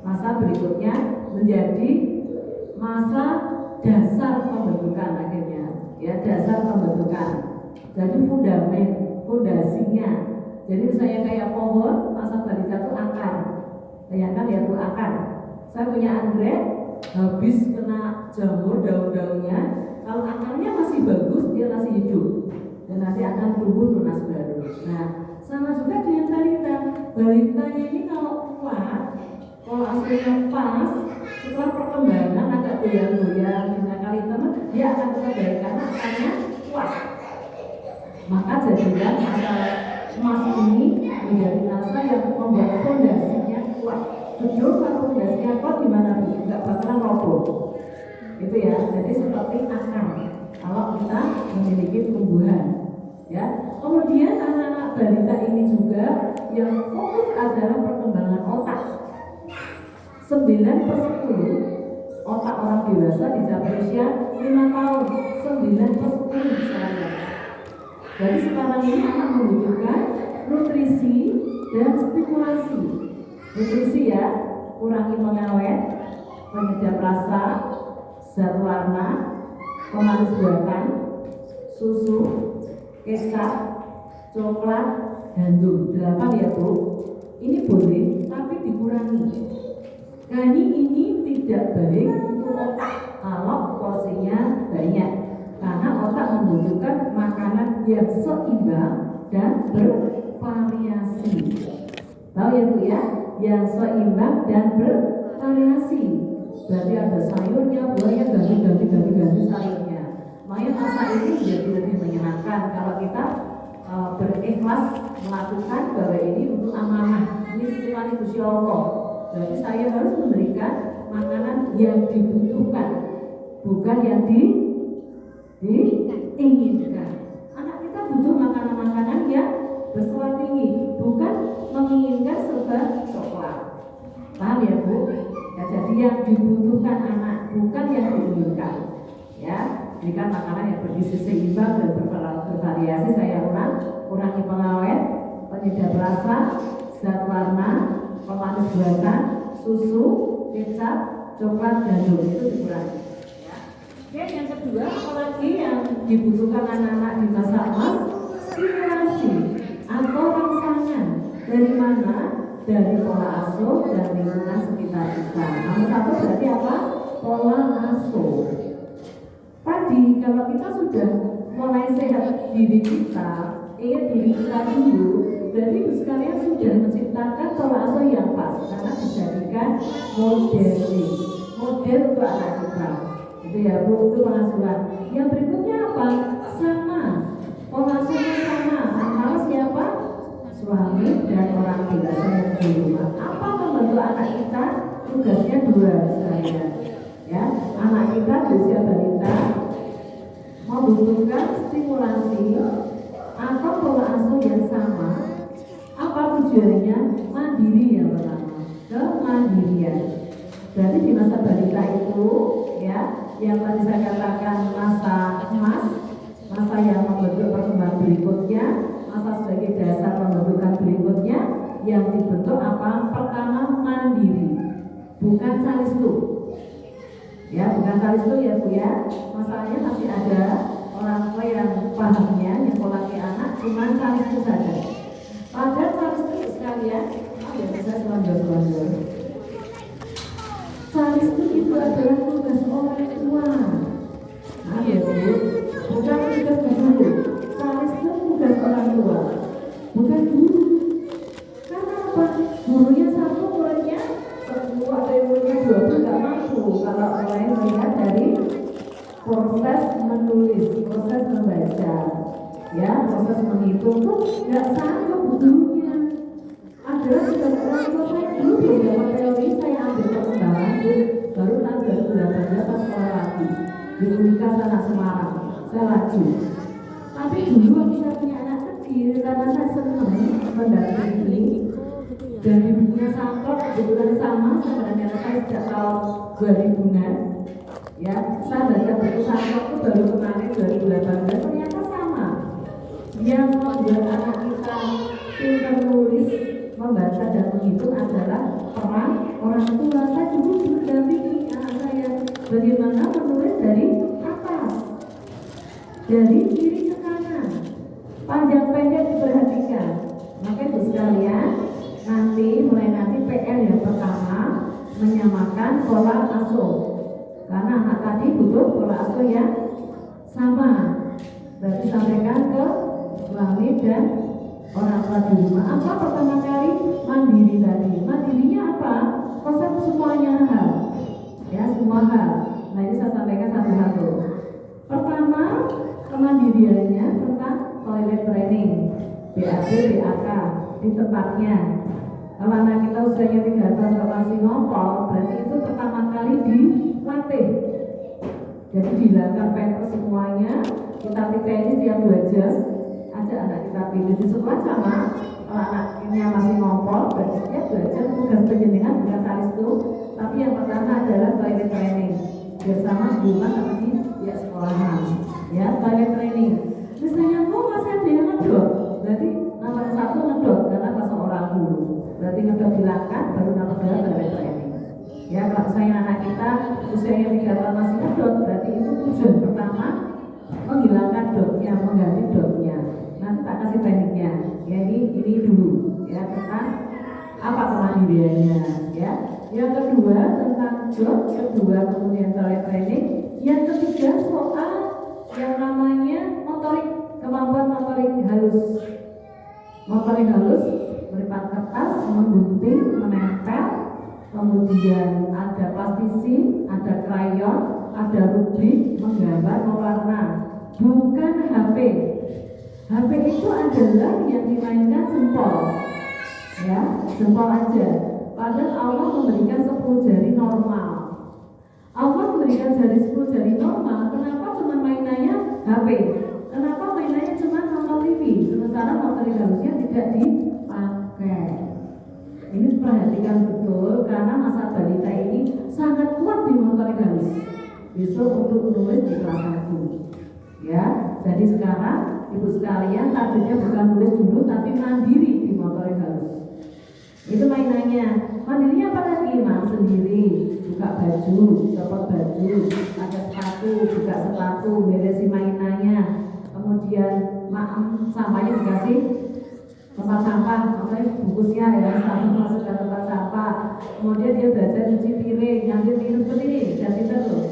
Masa berikutnya menjadi masa dasar pembentukan akhirnya. Ya, dasar pembentukan. Jadi fondasinya. Jadi misalnya kayak pohon, masa balita itu akar. Bayangkan ya Bu, akar. Saya punya anggrek, habis kena jamur daun-daunnya. Kalau akarnya masih bagus, dia masih hidup dan nanti akan tumbuh tunas baru. Nah, sama juga dengan balita. Balitanya ini kalau kuat, kalau aslinya pas, setelah perkembangan agak goyang-goyang, dinakali teman, dia akan tetap baik karena akarnya kuat. Maka jadilah masa emas ini menjadi masa yang membuat fondasinya kuat. Betul, kalau fondasinya kuat gimana Bu? Enggak bakalan roboh. Itu ya, jadi seperti akar. Kalau kita memiliki tumbuhan, ya. Kemudian anak-anak balita ini juga yang fokus adalah perkembangan otak. 9/10 otak orang dewasa dicapai usia 5 tahun. 9/10 misalnya. Jadi sekarang ini anak membutuhkan nutrisi dan stimulasi. Nutrisi ya, kurangi pengawet, penyedap rasa, zat warna, pemanis buatan, susu, kecap, coklat, gandum. 8 ya Bu. Ini boleh, tapi dikurangi. Karena ini tidak baik untuk otak kalau porsinya banyak. Karena otak membutuhkan makanan yang seimbang dan bervariasi. Tahu ya Bu ya? Yang seimbang dan bervariasi. Berarti ada sayurnya, buahnya, ganti sayurnya. Makanya masa ini jadi lebih menyenangkan kalau kita berikhlas melakukan bahwa ini untuk amanah. Ini titipan Gusti Allah. Berarti saya harus memberikan makanan yang dibutuhkan, bukan yang diinginkan. Anak kita butuh makanan-makanan yang berserat tinggi, bukan menginginkan serba coklat. Paham ya Bu? Ya, jadi yang dibutuhkan anak, bukan yang diinginkan. Ya, berikan makanan yang bergizi seimbang dan bervariasi. Saya kurangi pengawet, penyedap rasa, zat warna, pemanis buatan, susu, kecap, coklat, gandum, itu dikurangi. Ya. Oke, yang kedua, apalagi yang dibutuhkan anak-anak di masa emas, stimulasi atau rangsangan. Dari mana? Dari pola asuh dan lingkungan sekitar kita. Nomor satu berarti apa? Pola asuh. Tadi kalau kita sudah mulai sehat diri kita, ingat diri kita dulu, berarti ibu sekalian sudah menciptakan pola asuh yang pas karena dijadikan model untuk anak kita. Itu ya Bu, itu pengasuhan. Yang berikutnya apa? Sama, pola asuhnya sama antara siapa? Suami dan orang dewasa yang di rumah. Apa membantu anak kita? Tugasnya 2 sekalian. Ya, anak kita berusia balita mau membutuhkan stimulasi atau pola asuh yang sama. Apa tujuannya? Mandiri yang pertama, kemandirian. Berarti di masa balita itu ya, yang tadi saya katakan masa emas, masa yang membentuk perkembangan berikutnya, masa sebagai dasar pembentukan berikutnya, yang dibentuk apa? Pertama mandiri, bukan calistu. Ya, bukan calistu ya Bu ya. Masalahnya masih ada orang tua yang pahamnya nyekolahkan anak cuma calistu saja. Padahal calistu sekalian, ya bisa selonjor-selonjor. Calistu itu adalah tugas orang tua. Nah, ya Bu, bukan tugas guru. Calistu tugas orang tua, bukan guru. Karena apa? Gurunya satu, muridnya 10, ada yang muridnya 20 nggak mampu. Kalau mulai melihat dari proses menulis, proses membaca, ya, proses menghitung tuh nggak sanggup gurunya. Adalah tugas orang tua. Saya dulu beberapa teori saya ambil perkembangan tuh, baru tahun 2018 saya sekolah lagi di Unika sana Semarang. Saya laju. Tapi dulu waktu saya punya anak kecil, karena saya senang mendampingi dan ibunya Sangkot kebetulan sama sebenarnya saya sejak tahun 2000-an. Ya, saya baca buku Sangkot itu baru kemarin 2018, ternyata sama. Yang membuat anak kita pintar menulis, membaca dan menghitung adalah peran orang tua. Saya dulu mendampingi anak saya bagaimana menulis dari atas, dari kiri ke kanan, panjang pendek diperhatikan. Maka itu sekalian, mulai nanti PR yang pertama menyamakan pola asuh. Karena anak tadi butuh pola asuh yang sama. Berarti sampaikan ke suami dan orang tua di rumah. Apa pertama kali? Mandiri tadi. Mandirinya apa? Konsep semuanya hal. Ya, semua hal. Nah, ini saya sampaikan satu-satu. Pertama, kemandiriannya tentang toilet training, BAT, BAK di tempatnya. Kalau anak kita usianya 3 tahun kalau masih ngompol, berarti itu pertama kali dilatih. Jadi dilakukan paper semuanya, kita titeni tiap 2 jam, ada anak kita pilih di sekolah sama. Kalau anak ini masih ngompol, berarti setiap 2 jam tugas penjenengan bukan calistu, tapi yang pertama adalah toilet training. Bersama di rumah tapi di sekolahan. Ya, toilet training. Misalnya kok masih ada yang ngedot, berarti nomor 1 ngedot karena bahasa orang dulu. Berarti ngedot hilangkan, baru nomor 2 toilet training. Ya, kalau saya anak kita usianya 3 tahun masih ngedot, berarti itu tujuan pertama menghilangkan dotnya, mengganti dotnya. Nanti tak kasih tekniknya. Ya, ini dulu ya tentang apa kemandiriannya. Ya, yang kedua tentang dot, kedua kemudian toilet training. Yang ketiga soal yang namanya motorik, kemampuan motorik halus. Motorik halus melipat kertas, menggunting, menempel, kemudian ada plastisi, ada krayon, ada rubrik, menggambar, mewarna. Bukan HP. HP itu adalah yang dimainkan jempol. Ya, jempol aja. Padahal Allah memberikan 10 jari normal. Allah memberikan jari 10 jari normal. Kenapa cuma mainannya HP? Kenapa mainannya cuma nonton TV? Sementara motorik halusnya tidak dipakai. Ini perhatikan betul karena masa balita ini sangat kuat di motorik halus. Besok untuk menulis di kelas 1. Ya, jadi sekarang ibu sekalian targetnya bukan nulis dulu tapi mandiri di motorik halus. Itu mainannya. Mandirinya apa lagi? Maaf sendiri, buka baju, copot baju, ada sepatu, buka sepatu, beresin mainannya. Kemudian sampahnya dikasih tempat sampah, makanya bungkusnya ya selalu masuk ke tempat sampah. Kemudian dia belajar cuci piring, ngambil minum seperti ini, dan terus.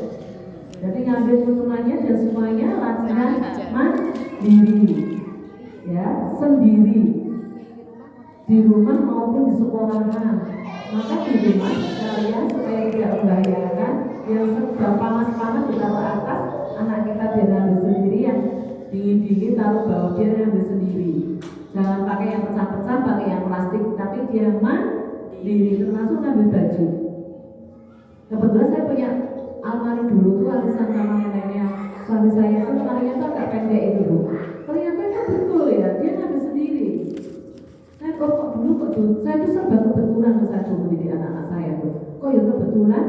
Jadi ngambil keuntungannya dan semuanya latihan mandiri, ya sendiri di rumah maupun di sekolahan. Maka di rumah sekalian supaya tidak membahayakan yang sedang panas-panas ditaruh atas, anak kita biar ambil sendiri, yang dingin-dingin taruh bawah biar ambil sendiri. Jangan pakai yang pecah-pecah, pakai yang plastik, tapi dia mandiri, termasuk ngambil baju. Kebetulan saya punya almari dulu tuh arisan sama neneknya suami saya itu lemarinya tuh agak pendek itu Bu. Ternyata itu betul ya, dia ngambil sendiri. Saya kok dulu kok tuh, saya tuh serba kebetulan saya tuh mendidik anak-anak saya tuh. Kok ya kebetulan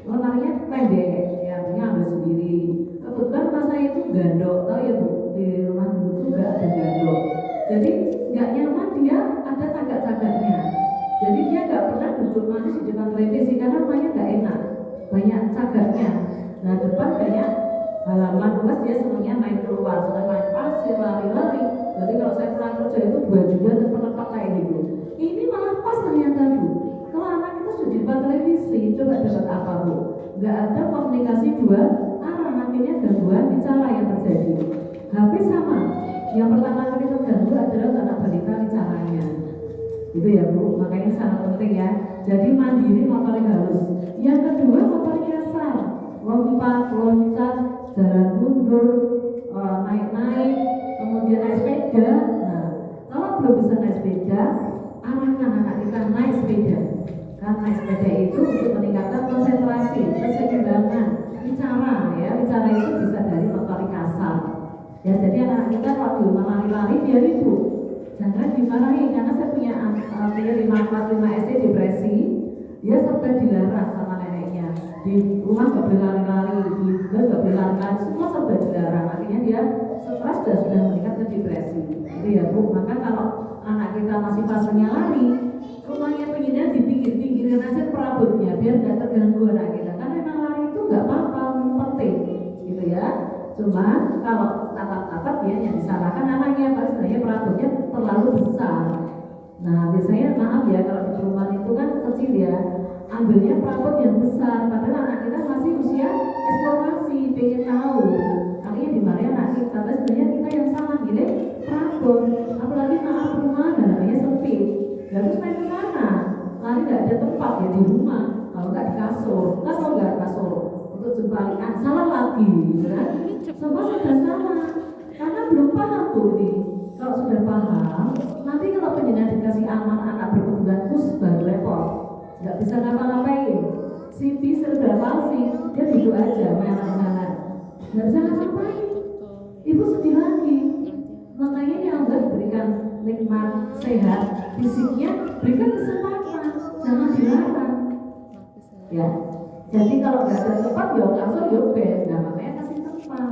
lemarinya pendek, ya dia ambil sendiri. Kebetulan rumah saya itu gandok, tahu ya Bu, di rumah dulu tuh nggak ada gandok. Jadi nggak nyaman dia ada cagak-cagaknya. Jadi dia nggak pernah duduk manis di depan televisi karena rumahnya nggak enak, banyak cagaknya. Nah depan banyak halaman luas, dia senangnya main keluar, senang main pasir, lari-lari. Jadi kalau saya pulang kerja itu bajuan dan penepak kayak gitu. Ini malah pas ternyata Bu. Kalau anak kita sudah di depan televisi, coba dapat apa Bu? Nggak ada komunikasi dua arah, akhirnya gangguan bicara yang terjadi. HP sama. Yang pertama kali terganggu adalah anak balita bicaranya. Itu ya Bu, makanya sangat penting ya. Jadi mandiri motorik halus. Yang kedua motorik kasar, lompat, loncat, jalan mundur, naik-naik, kemudian naik sepeda. Nah, kalau belum bisa naik sepeda, arahkan anak kita naik sepeda. Karena naik sepeda itu untuk meningkatkan konsentrasi, keseimbangan, bicara ya. Bicara itu bisa dari motorik kasar. Ya, jadi anak kita waktu lari-lari dia ribut. Jangan dimarahi karena saya punya 5 SD depresi, dia serba dilarang sama neneknya. Di rumah nggak boleh lari-lari, di juga nggak boleh lari-lari, semua serba dilarang. Akhirnya dia stres dan sudah meningkat ke depresi. Itu ya Bu. Maka kalau anak kita masih fasenya lari, rumahnya pengennya di pinggir-pinggirin aja perabotnya biar nggak terganggu anak kita. Karena memang lari itu nggak apa-apa, penting, gitu ya. Cuma kalau tatap-tatap ya yang disalahkan anaknya, Pak, sebenarnya perabotnya terlalu besar. Nah biasanya maaf ya kalau di perumahan itu kan kecil ya, ambilnya perabot yang besar, padahal anak kita masih usia eksplorasi, pengen tahu. Akhirnya dimarahin anak kita, tapi sebenarnya kita yang salah gini perabot, apalagi maaf perumahan namanya sempit. Lalu main kemana? Lari nggak ada tempat ya di rumah, kalau nggak di kasur, nggak tahu nggak kasur. Untuk jembalikan salah lagi, kan? Semua sudah salah, karena belum paham tuh nih. Kalau sudah paham, nanti kalau penjenengan dikasih anak berkebutuhan khusus baru repot, nggak bisa ngapa-ngapain. CP cerebral palsy, dia duduk aja main anak-anak, nggak bisa ngapa-ngapain. Ibu sedih lagi, makanya yang nggak berikan nikmat sehat fisiknya, berikan kesempatan, jangan dilarang. Ya. Jadi kalau nggak ada tempat, ya langsung ya bed. Nah makanya kasih tempat.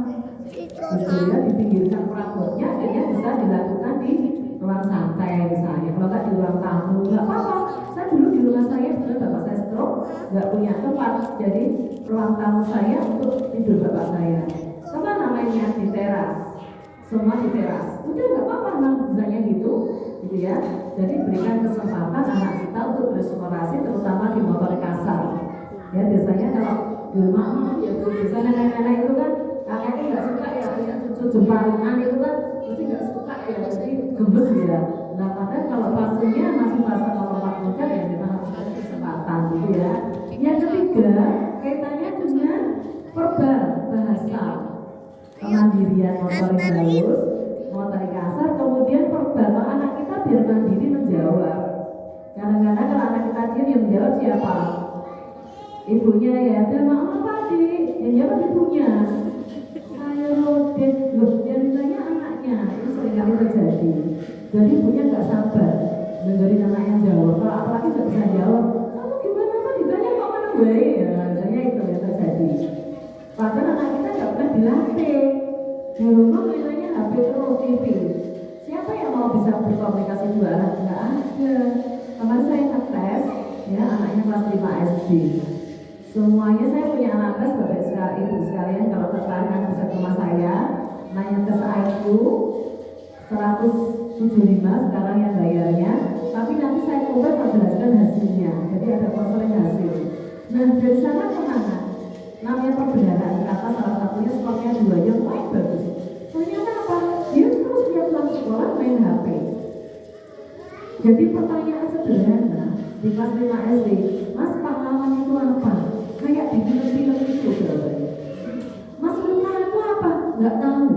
Sebetulnya dipinggirkan perabotnya, akhirnya bisa dilakukan di ruang santai misalnya. Kalau nggak di ruang tamu, nggak apa-apa. Saya dulu di rumah saya, sebenarnya bapak saya stroke, nggak punya tempat. Jadi ruang tamu saya untuk tidur bapak saya. Kemana mainnya? Di teras. Semua di teras. Udah nggak apa-apa, misalnya gitu ya. Jadi berikan kesempatan anak kita untuk bereksplorasi, terutama di motorik kasar. Ya biasanya kalau di rumah ya biasanya nenek-nenek itu kan kakeknya nggak suka ya punya cucu jemparingan itu kan mesti nggak suka ya, jadi gemes ya. Nah padahal kalau fasenya masih fase lompat loncat ya memang harus ada kesempatan gitu ya. Yang ketiga kaitannya dengan verbal bahasa, kemandirian motorik halus, motorik kasar, kemudian verbal. Anak kita biar mandiri menjawab. Kadang-kadang kalau anak kita diam yang menjawab siapa? Ibunya ya, dan mama apa dik? Yang jawab ibunya. Ayo dek, loh yang ditanya anaknya. Itu seringkali terjadi. Jadi ibunya nggak sabar dengerin anaknya jawab. Kalau apalagi nggak bisa jawab, kamu gimana kok ditanya kok mana baik ya? Misalnya itu yang terjadi. Padahal anak kita nggak pernah dilatih. Di rumah mainannya HP terus TV. Siapa yang mau bisa berkomunikasi dua arah? Nggak ada. Kemarin saya tes, ya anaknya kelas 5 SD. Semuanya saya punya anak tes, bapak ibu sekalian kalau tertarik bisa ke rumah saya. Nanya tes IQ 175 sekarang yang bayarnya. Tapi nanti saya coba jelaskan hasilnya. Jadi ada konseling hasil. Nah dari sana kemana? Namanya perbenaran kata salah satunya skornya 2 yang paling bagus. Ternyata apa? Dia terus dia pulang sekolah main HP. Jadi pertanyaan sederhana di kelas 5 SD, Mas pahlawan itu apa? Kayak di film-film itu jawabannya. Mas Luna itu apa? Nggak tahu.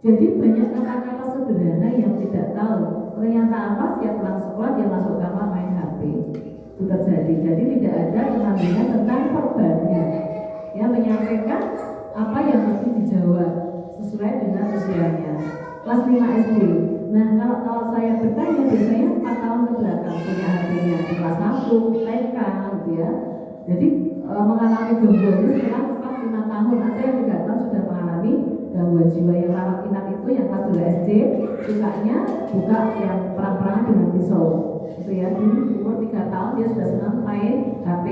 Jadi banyak kata-kata sederhana yang tidak tahu. Ternyata apa? Setiap pulang sekolah dia masuk kamar main HP. Itu terjadi. Jadi tidak ada penampilan tentang verbalnya. Ya menyampaikan apa yang mesti dijawab. sesuai dengan usianya. Kelas 5 SD. Nah, kalau saya bertanya biasanya 4 tahun ke belakang punya HP-nya di kelas 1, TK gitu ya. Jadi mengalami gangguan ini setelah 4-5 tahun, ada yang 3 tahun sudah mengalami gangguan jiwa. Yang rawat inap itu yang kelas 2 SD sukanya buka yang perang-perangan dengan pisau itu ya. Di umur 3 tahun dia sudah senang main HP.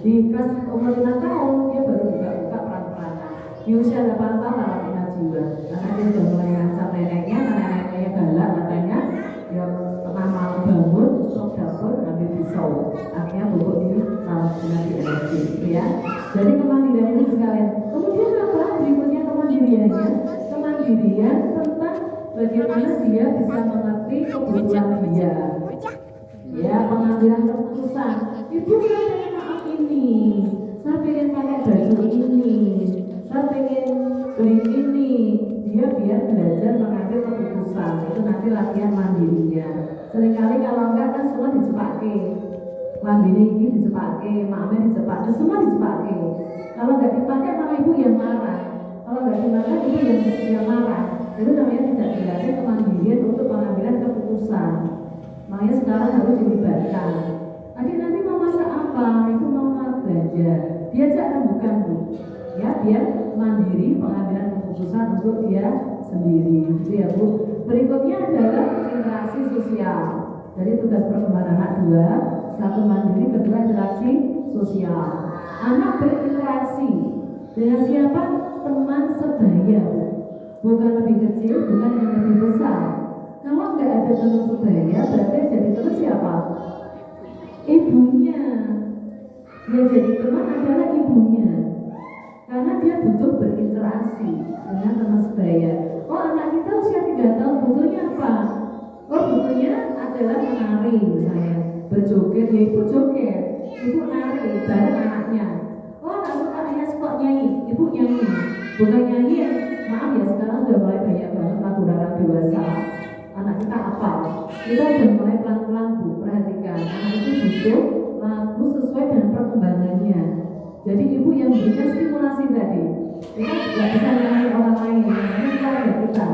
Di kelas umur 5 tahun dia baru buka perang-perangan. Di usia 8 tahun rawat inap jiwa karena dia sudah mulai ngancam neneknya karena neneknya galak katanya dia pernah mau bangun untuk dapur ambil pisau, akhirnya bobok di rawat inap di RRJ gitu ya. Jadi kemandirian itu sekalian. Kemudian apa berikutnya kemandiriannya? Kemandirian tentang bagaimana dia bisa mengerti kebutuhan dia. Ya, pengambilan keputusan. Ibu saya pengen maaf ini, saya pengen pakai baju ini, saya pengen beli ini. Dia biar belajar mengambil keputusan. Itu nanti latihan mandirinya. Seringkali kalau enggak kan semua dicepake. Lambene ini dicepake, mamanya dicepake, semua dicepake. Kalau enggak dipakai malah ibu yang marah. Kalau enggak dimakan ibu yang marah. Itu namanya tidak dilatih kemandirian untuk pengambilan keputusan. Makanya sekarang harus dilibatkan. Adik nanti mau masak apa? Ibu mau belanja. Diajak kan bukan bu? Ya biar mandiri pengambilan keputusan untuk dia sendiri. Itu ya bu. Berikutnya adalah interaksi sosial. Jadi tugas perkembangan anak 2, 1 mandiri, kedua interaksi sosial. Anak berinteraksi dengan siapa? Teman sebaya. Bukan lebih kecil, bukan yang lebih besar. Kalau nggak ada teman sebaya, berarti jadi teman siapa? Ibunya. Yang jadi teman adalah ibunya. Karena dia butuh berinteraksi dengan teman sebaya. Oh anak kita usia 3 tahun butuhnya apa? Oh butuhnya adalah menari misalnya, berjoget, ya ibu joget, ibu nari bareng anaknya. Oh nggak suka ayah suka nyanyi, ibu nyanyi. Bukan nyanyi ya, maaf ya sekarang sudah mulai banyak banget lagu-lagu dewasa. Anak kita apa? Kita sudah mulai pelan-pelan bu, perhatikan. Anak itu butuh lagu sesuai dengan perkembangannya. Jadi ibu yang berikan stimulasi tadi, kita nggak bisa nyanyi orang lain, ini keluarga kita.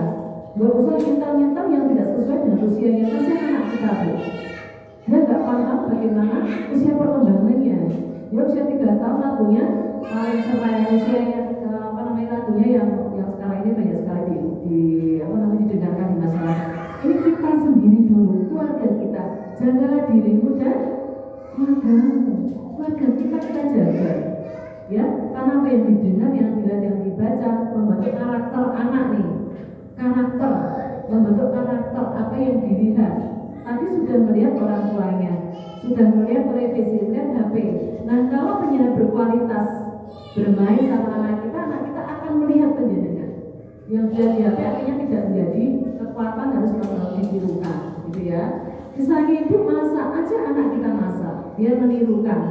Gak usah nyental-nyental yang tidak sesuai dengan usianya, kasihan anak kita bu. Dia nggak paham bagaimana usia perkembangannya. Dia usia 3 tahun lagunya paling selain usianya lagunya yang sekarang ini banyak sekali didengarkan di masyarakat. Ini kita sendiri dulu, keluarga kita. Jagalah dirimu dan keluarga kita jaga. Ya, karena apa yang didengar, yang dilihat, yang dibaca membentuk karakter anak nih. Karakter, membentuk karakter apa yang dilihat. Tadi sudah melihat orang tuanya, sudah melihat televisi, melihat HP. Nah, kalau penyiaran berkualitas bermain sama anak kita akan melihat penjenengan. Yang dia di HP akhirnya tidak menjadi kekuatan, harus ditirukan, gitu ya. Misalnya ibu masak aja anak kita masak, biar menirukan.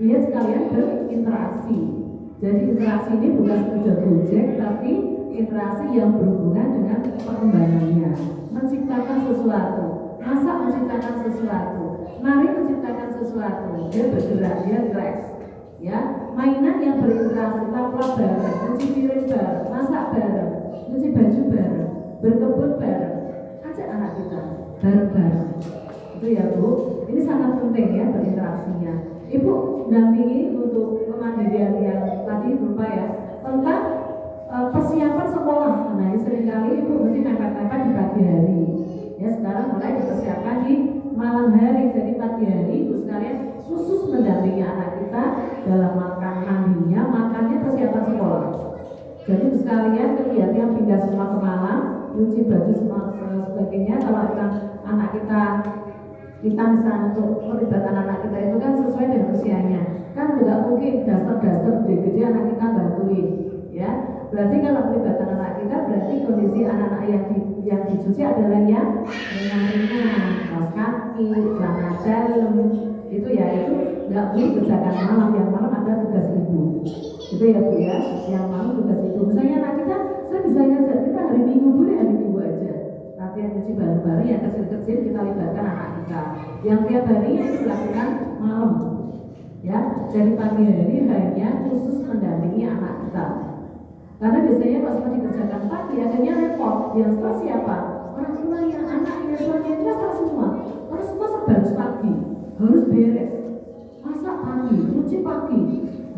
Dia sekalian berinteraksi. Jadi interaksi ini bukan sekedar gojek, tapi interaksi yang berhubungan dengan perkembangannya. Menciptakan sesuatu, masak menciptakan sesuatu, nari menciptakan sesuatu. Dia bergerak, dia relax. Ya, mainan yang berinteraksi, lap-lap bareng, cuci piring bareng, masak bareng, cuci baju bareng, berkebun bareng. Ajak anak kita bareng-bareng. Itu ya bu, ini sangat penting ya berinteraksinya. Ibu dampingi untuk kemandirian yang tadi berupa ya tentang persiapan sekolah. Nah, seringkali ibu mesti mepet-mepet di pagi hari. Ya sekarang mulai dipersiapkan di malam hari. Jadi pagi hari ibu sekalian khusus mendampingi anak kita dalam makan mandinya, makannya persiapan sekolah. Jadi sekalian kegiatan yang pindah semua ke malam, cuci baju semua sebagainya. Kalau anak kita misalnya untuk pelibatan anak kita itu kan sesuai dengan usianya. Kan tidak mungkin daster gede-gede anak kita bantuin, ya. Berarti kalau pelibatan anak kita berarti kondisi anak-anak yang dicuci adalah yang ringan-ringan, kaos kaki, celana dalam, itu ya itu nggak boleh kerjakan malam. Yang malam ada tugas ibu. Itu ya bu ya, yang malam tugas ibu. Misalnya anak kita, saya bisa ngajak kita hari Minggu boleh hari Minggu aja. Latihan cuci bareng-bareng yang kecil-kecil kita libatkan anak kita. Yang tiap hari yang dilakukan malam. Ya, dari pagi hari hanya khusus mendampingi anak kita. Karena biasanya kalau semua dikerjakan pagi, akhirnya repot. Yang stres siapa? Orang tuanya, anaknya, suaminya, itu stres semua. Karena semua serba harus pagi, harus beres. Masak pagi, cuci pagi,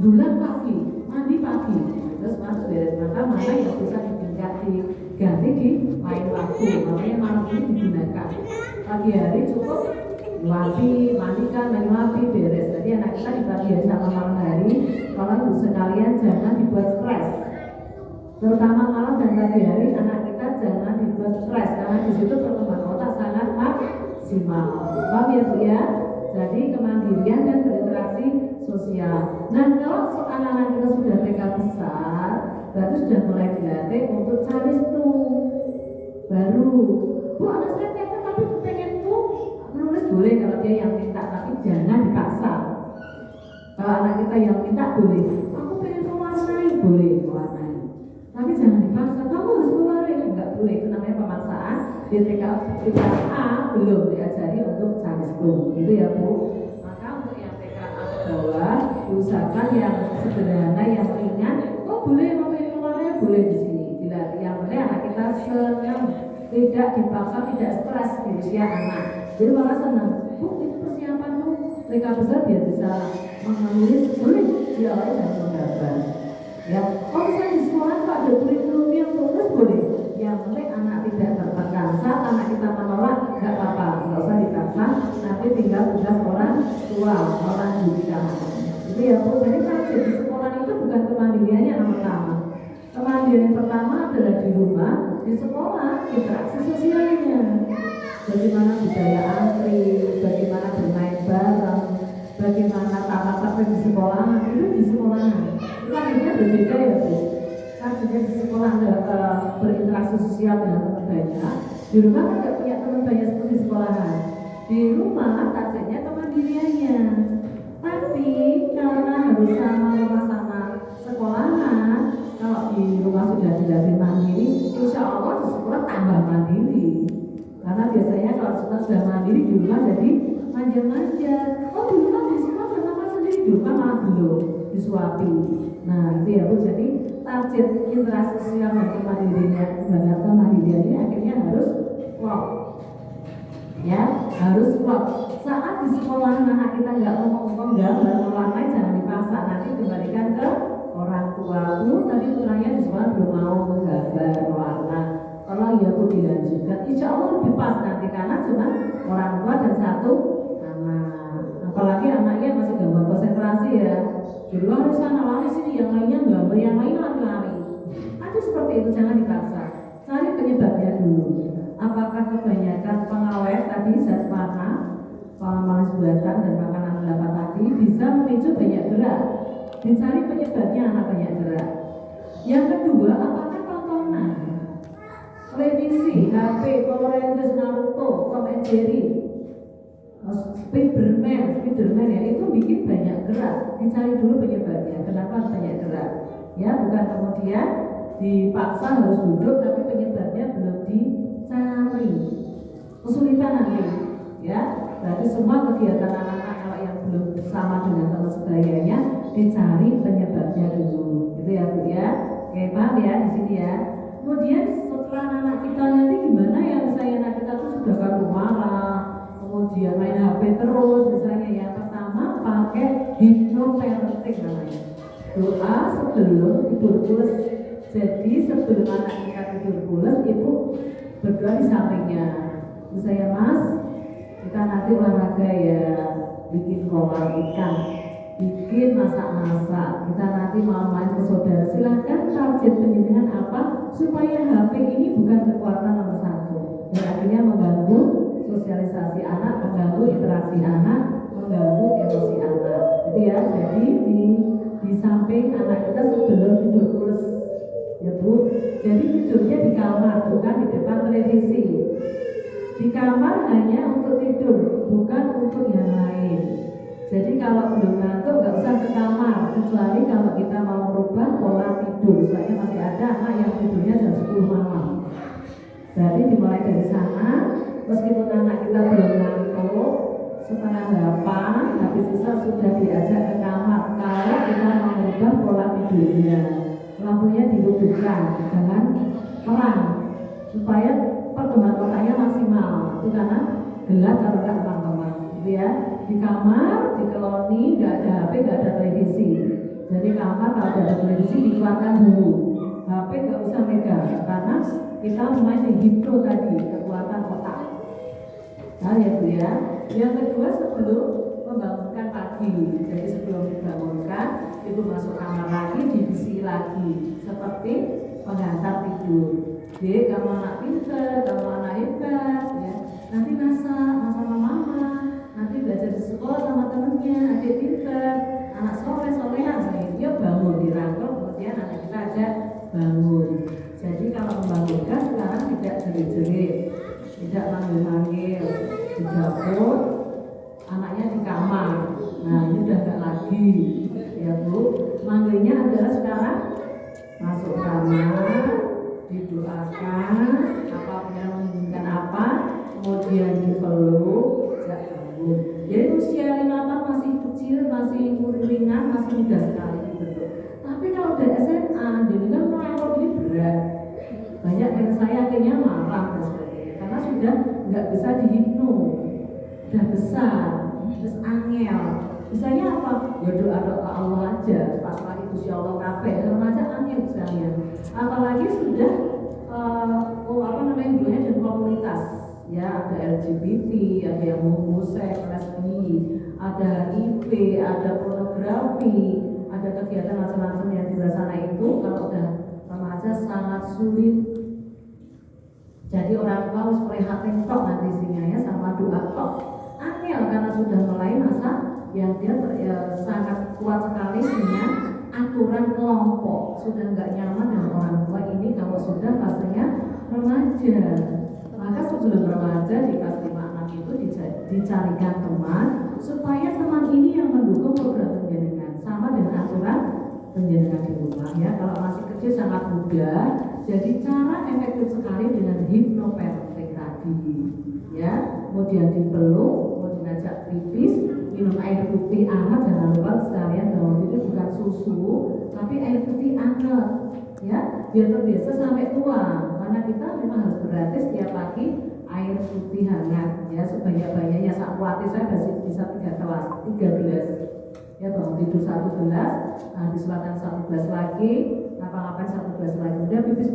bulan pagi, mandi pagi. Terus masuk beres, maka mana yang bisa diganti di lain waktu. Makanya malam ini digunakan. Pagi hari cukup wapi, mandikan, main wapi, beres. Jadi anak kita di pagi hari sama malam hari, kalau ibu sekalian jangan dibuat stres. Terutama malam dan pagi hari anak kita jangan dibuat stres karena di situ perkembangan otak sangat maksimal. Paham ya Bu ya? Jadi kemandirian dan berinteraksi sosial. Nah kalau anak-anak kita sudah TK besar, berarti sudah mulai dilatih untuk caristu. Baru, Bu anak saya TK tapi pengen Bu menulis boleh kalau dia yang minta, tapi jangan dipaksa. Kalau anak kita yang minta boleh, aku pengen mewarnai, boleh mewarnai. Tapi jangan dipaksa, kamu harus mewarnai, enggak boleh, itu namanya pemaksaan. Di TK A belum diajari untuk caristu, gitu ya Bu. Maka untuk yang TK A ke bawah, diusahakan yang sederhana, yang ringan. Oh boleh, mau pengen mewarnai, boleh di sini. Dilatih, yang penting anak kita senang, tidak dipaksa, tidak stres di usia anak. Jadi malah senang, Bu itu persiapanmu TK besar biar bisa menulis, boleh diawali dari menggambar. Ya, kalau misalnya di sekolah Pak ada kurikulum yang tulis boleh. Yang penting anak tidak tertekan. Saat anak kita menolak, nggak apa-apa, nggak usah dipaksa. Nanti tinggal tugas orang tua, orang judikan. Itu ya Bu. Jadi kan di sekolah itu bukan kemandiriannya yang pertama. Kemandirian yang pertama adalah di rumah, di sekolah interaksi sosialnya. Bagaimana budaya antri, bagaimana bermain bareng, bagaimana tata tertib di sekolah, itu di sekolah. Itu akhirnya berbeda ya Bu. Kan juga di sekolah berinteraksi sosial dengan teman banyak. Di rumah kan nggak punya teman banyak seperti sekolahan. Di rumah targetnya kemandiriannya. Tapi karena harus sama sekolahan, kalau di rumah sudah dilatih mandiri, insya Allah di sekolah tambah mandiri. Karena biasanya kalau sudah mandiri di rumah jadi manja-manja. Oh di rumah di sekolah udah makan sendiri, di rumah malah belum disuapi. Nah itu ya Bu, jadi target interaksi sosial dan kemandirian ini akhirnya harus klop. Ya, harus klop. Saat di sekolah anak kita nggak ngomong gambar, mewarnai, jangan dipaksa. Nanti kembalikan ke orang tua. Bu, tadi putranya di sekolah belum mau menggambar, mewarna. Kalau ya Bu dilanjutkan, insya Allah lebih pas nanti karena cuma orang tua dan satu anak. Apalagi anaknya masih gambar konsentrasi ya. Di luar sana lari sini, yang lainnya gambar, yang lain lari-lari. Ada seperti itu, jangan dipaksa. Cari penyebabnya dulu. Apakah kebanyakan pengawet tadi zat warna, manis buatan dan makanan kelapa tadi bisa memicu banyak gerak? Dicari penyebabnya anak banyak gerak. Yang kedua, apakah tontonan, televisi, HP, Power Rangers, Naruto, Tom and Jerry, Spiderman ya, itu bikin banyak gerak. Dicari dulu penyebabnya, kenapa banyak gerak. Ya, bukan kemudian dipaksa harus duduk tapi penyebabnya belum dicari. Kesulitan nanti, ya. Berarti semua kegiatan anak-anak kalau yang belum sama dengan teman sebayanya dicari penyebabnya dulu. Itu ya Bu ya. Oke, paham ya di sini ya. Kemudian setelah anak kita nanti gimana ya, misalnya anak kita tuh sudah kartu marah, kemudian main HP terus, misalnya yang pertama pakai hipnoparenting namanya. Doa sebelum tidur pulas. Jadi sebelum anak kita tidur pulas, ibu berdoa di sampingnya. Misalnya Mas, kita nanti olahraga ya, bikin kolam ikan, bikin masak-masak. Kita nanti mau main ke saudara. Silahkan target penjenengan apa supaya HP ini bukan kekuatan nomor satu. Dan akhirnya mengganggu sosialisasi anak, mengganggu interaksi anak, mengganggu emosi anak. Itu ya. Jadi di samping anak kita sebelum tidur pulas, ya Bu. Jadi tidurnya di kamar, bukan di depan televisi. Di kamar hanya untuk tidur, bukan untuk yang lain. Jadi kalau belum ngantuk nggak usah ke kamar, kecuali kalau kita mau merubah pola tidur. Soalnya masih ada anak yang tidurnya jam 10 malam. Berarti dimulai dari sana. Meskipun anak kita belum ngantuk, setengah 8, habis sisa sudah diajak ke kamar. Kalau kita mau merubah pola tidurnya, lampunya dihidupkan, jangan terang supaya perkembangan otaknya maksimal. Itu karena gelap kalau nggak teman-teman, gitu ya. Di kamar dikeloni, nggak ada HP, nggak ada televisi. Jadi kamar kalau ada televisi dikeluarkan dulu. HP nggak usah megang karena kita main di hipno tadi, kekuatan otak. Nah ya Bu ya. Yang kedua sebelum membangunkan pagi, jadi sebelum dibangunkan ibu masuk kamar lagi, dibisi lagi seperti pengantar tidur. Dek, kamu anak pintar, kamu anak hebat, ya. Nanti masak sama mama, nanti belajar di sekolah sama temennya, adik pintar, anak solehan, dia bangun dirangkul, kemudian anak kita ajak bangun. Jadi kalau membangunkan sekarang tidak jerit-jerit, tidak manggil-manggil, di dapur, anaknya di kamar. Nah ini udah gak lagi, ya Bu. Manggilnya adalah sekarang masuk kamar, didoakan, apa yang menginginkan apa, kemudian dipeluk, sejak bangun. Jadi usia 5 tahun masih kecil, masih ringan, masih mudah sekali dibentuk. Tapi kalau udah SMA, jadi kan melapor ini berat. Banyak yang saya akhirnya marah dan sebagainya, karena sudah nggak bisa dihipno, udah besar, terus angel. Misalnya apa? Ya doa Allah aja, pas lagi Gusti Allah kabeh, remaja angel misalnya. Apalagi sudah hubungannya dengan komunitas, ya ada LGBT, ada yang homoseks, lesbi, ada HIV, ada pornografi, ada kegiatan macam-macam yang di luar sana itu. Kalau udah remaja sangat sulit. Jadi orang tua harus prihatin tok nanti isinya ya, sama doa tok. Angel karena sudah mulai masa yang dia sangat kuat sekali dengan aturan kelompok, sudah nggak nyaman dengan orang tua ini kalau sudah fasenya remaja. Maka sebelum remaja di kelas 5 anak itu dicarikan teman supaya teman ini yang mendukung program pendidikan sama dengan aturan pendidikan di rumah ya. Kalau masih kecil sangat muda, jadi cara efektif sekali dengan hipnoparenting tadi ya. Kemudian dipeluk, kemudian ajak pipis, minum air putih hangat, jangan lupa sekalian bahwa itu bukan susu tapi air putih hangat ya, biar terbiasa sampai tua. Karena kita memang harus berarti setiap pagi air putih hangat ya, sebanyak-banyaknya. Saat kuatnya saya bisa 3 gelas ya, bangun tidur 1 gelas, diselatkan 1 gelas lagi, ngapa-ngapain 1 gelas lagi, udah pipis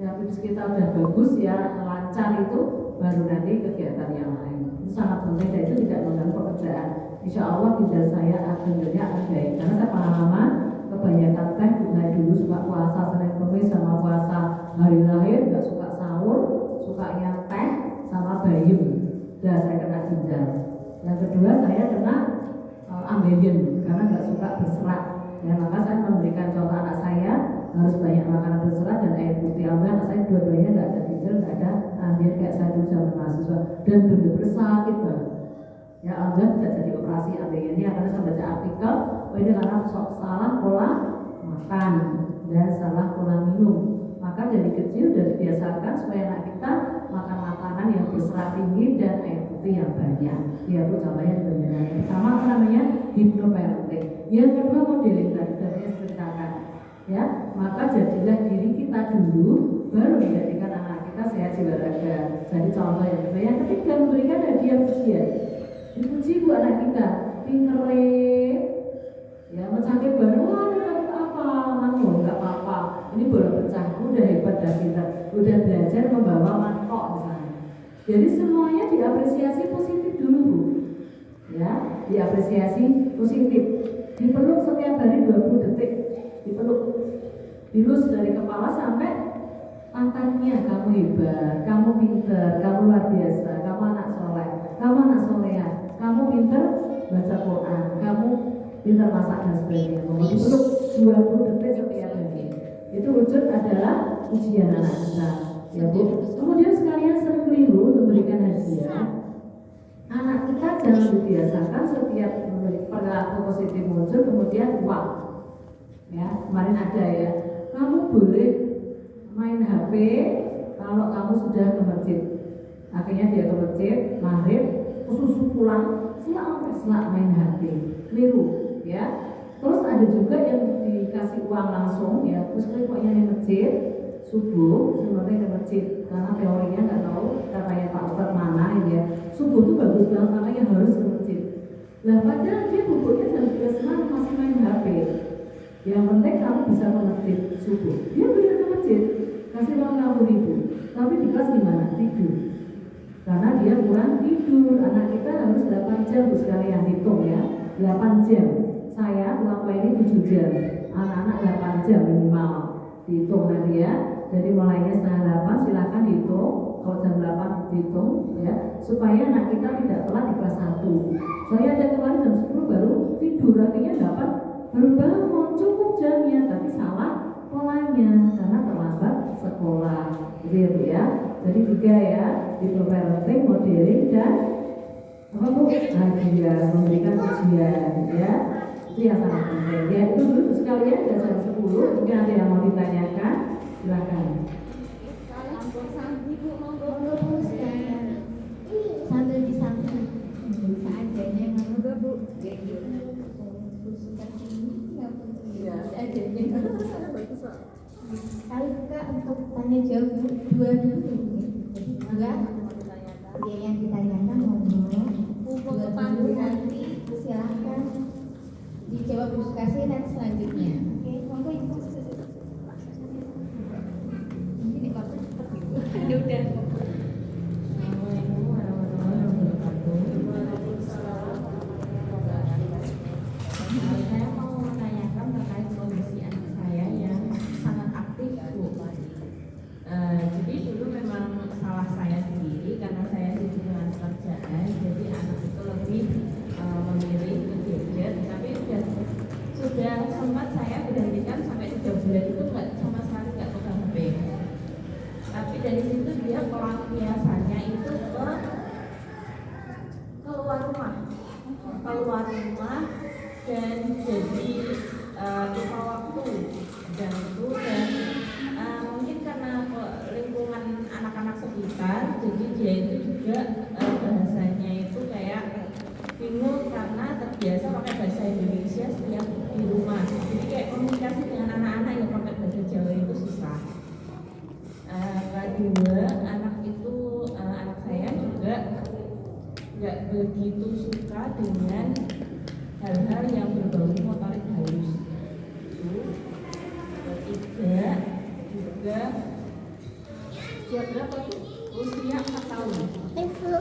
ya, pipis kita udah bagus ya, lancar, itu baru nanti kegiatan yang lain. Itu sangat penting dan itu tidak mengganggu pekerjaan. Insya Allah ginjal saya akan baik, karena saya pengalaman kebanyakan teh dulu suka puasa Senin Kamis sama puasa hari lahir, nggak suka sahur, sukanya teh sama bayam. Dan saya kena ginjal. Yang kedua saya kena ambeien karena nggak suka berserat. Ya, maka saya memberikan contoh anak saya harus banyak makanan berserat dan air putih. Alhamdulillah anak saya dua-duanya nggak ada ginjal, nggak ada ambeien kayak saya dulu zaman mahasiswa, dan benar-benar sakit banget. Ya alhamdulillah tidak jadi operasi ambeiennya karena saya baca artikel, ini karena salah pola makan dan salah pola minum. Maka dari kecil sudah dibiasakan supaya anak kita makan makanan yang berserat tinggi dan air putih yang banyak. Ya Bu, contohnya yang pertama apa namanya? Hipnoparenting. Yang kedua modeling tadi saya ceritakan. Ya, maka jadilah diri kita dulu, baru menjadikan anak kita sehat jiwa raga. Jadi contoh yang kedua. Yang ketiga, memberikan hadiah pujian. Dipuji Bu anak kita, pinter ya, mencangkir bareng, wah ini dapat apa, namun nggak apa-apa, ini bola pecah, udah hebat dan pinter, udah belajar membawa mangkok misalnya. Jadi semuanya diapresiasi positif dulu Bu, ya, diapresiasi positif. Dipeluk setiap hari 20 detik, dipeluk, dilus dari kepala sampai pantatnya. Kamu hebat, kamu pinter, kamu luar biasa, kamu anak soleh, kamu anak soleha, kamu pinter baca Quran, kamu pinter masak dan sebagainya. Mau dipeluk 20 detik setiap hari. Itu wujud adalah ujian anak kita, ya Bu. Kemudian sekalian sering keliru untuk memberikan hadiah. Anak kita jangan dibiasakan setiap perilaku positif muncul kemudian uang. Ya, kemarin ada ya, kamu boleh main HP kalau kamu sudah ke masjid. Akhirnya dia ke masjid, maghrib, susu pulang, selak main HP, keliru, ya. Terus ada juga yang dikasih uang langsung ya, terus pokoknya di masjid subuh, sebenarnya di masjid karena teorinya nggak tahu katanya Pak Ustadz mana ya. Subuh itu bagus banget makanya harus ke masjid. Lah padahal dia bubuknya jam 12 malam masih main HP. Yang penting kamu bisa ke masjid subuh. Dia benar ke masjid, kasih uang 60.000. Tapi di kelas gimana? Tidur. Karena dia kurang tidur. Anak kita harus 8 jam sekalian hitung ya. 8 jam. Saya tua ini 7 jam. Anak-anak 8 jam minimal. Dihitung nanti ya. Jadi mulainya setengah 8 silakan dihitung. Kalau jam 8 dihitung ya. Supaya anak kita tidak telat di kelas 1. Saya ada kemarin jam 10 baru tidur. Artinya dapat baru bangun cukup jamnya. Tapi salah polanya karena terlambat sekolah. Gitu ya. Jadi 3 ya. Itu parenting, modeling dan apa bu? Hadiah, memberikan ujian ya. Itu yang sangat penting. Ya itu dulu sekalian dan jam 10. Mungkin ada yang mau ditanyakan, silakan. Sambil disambung seadanya mana bu? Kali kak untuk tanya jawab 2 dulu. Enggak? Ya yang ditanyakan ngomong. Dua dulu nanti silahkan dijawab diskusi nanti selanjutnya. Oke, monggo ibu. Ini waktu cepat ibu. Udah. Assalamualaikum warahmatullahi wabarakatuh. Saya mau menanyakan terkait kondisi anak saya yang sangat aktif, Bu. Jadi dulu memang salah saya sendiri karena saya sibuk dengan pekerjaan, jadi anak itu lebih memilih ke gadget. Tapi sudah sempat saya berhentikan sampai 3 bulan itu nggak sama sekali nggak pegang HP. Tapi dari situ dia pelampiasannya itu keluar rumah dan jadi lupa waktu dan itu dan mungkin karena lingkungan anak-anak sekitar, jadi dia itu juga bahasanya itu kayak bingung karena terbiasa pakai bahasa Indonesia setiap di rumah, jadi kayak komunikasi dengan anak-anak yang pakai bahasa Jawa itu susah. Kedua, anak saya juga nggak begitu suka dengan hal-hal yang berbau motorik halus. Ketiga, juga usia berapa tuh? Usia 4 tahun. Ketiga,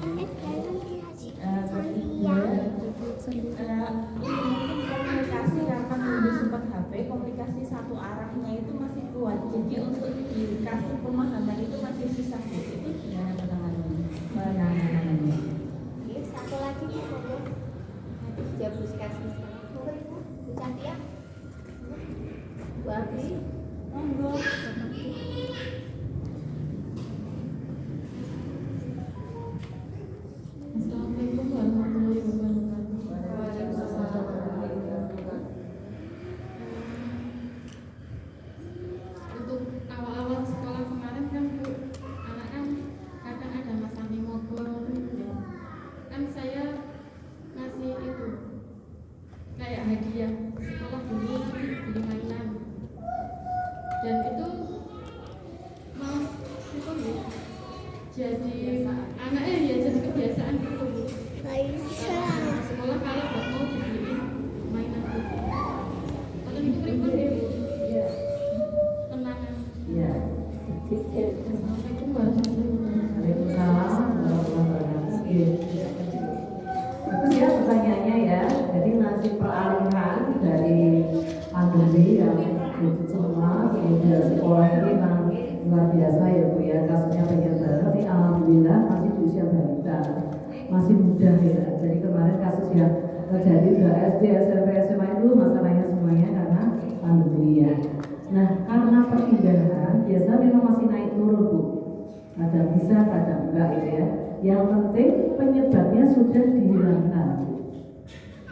mungkin komunikasi karena dulu sempat HP, komunikasi satu arahnya itu masih kuat. Jadi untuk dikasih pemahaman itu masih susah. Itu gimana penanganannya? Satu lagi nih monggo. Jawab diskusi. Monggo ibu. Bu Cantik ya. Bu Abi. Monggo. Assalamualaikum warahmatullahi wabarakatuh. Untuk awal-awal sekolah kemarin kan Bu, anak kan kadang ada masanya mogok ya. Kan saya ngasih itu kayak hadiah sekolah dulu beli mainan dan itu mau itu ya jadi anaknya ya jadi kebiasaan gitu Bu. Sekolah kalau nggak mau dibeliin mainan gitu. Kalau itu repot ya Bu. Tenangan. Ya. Assalamualaikum warahmatullahi wabarakatuh. Waalaikumsalam warahmatullahi wabarakatuh. Bagus ya pertanyaannya ya. Jadi nanti peralihan dari pandemi yang begitu cemas, kemudian sekolah ini memang luar biasa ya Bu ya, kasusnya penyebaran. Tapi alhamdulillah masih di usia balita, masih muda ya. Jadi kemarin kasus yang terjadi sudah SD, SMP, SMA itu masalahnya semuanya karena pandemi ya. Nah karena perpindahan biasa memang masih naik turun Bu. Kadang bisa, kadang enggak gitu ya. Yang penting penyebabnya sudah dihilangkan.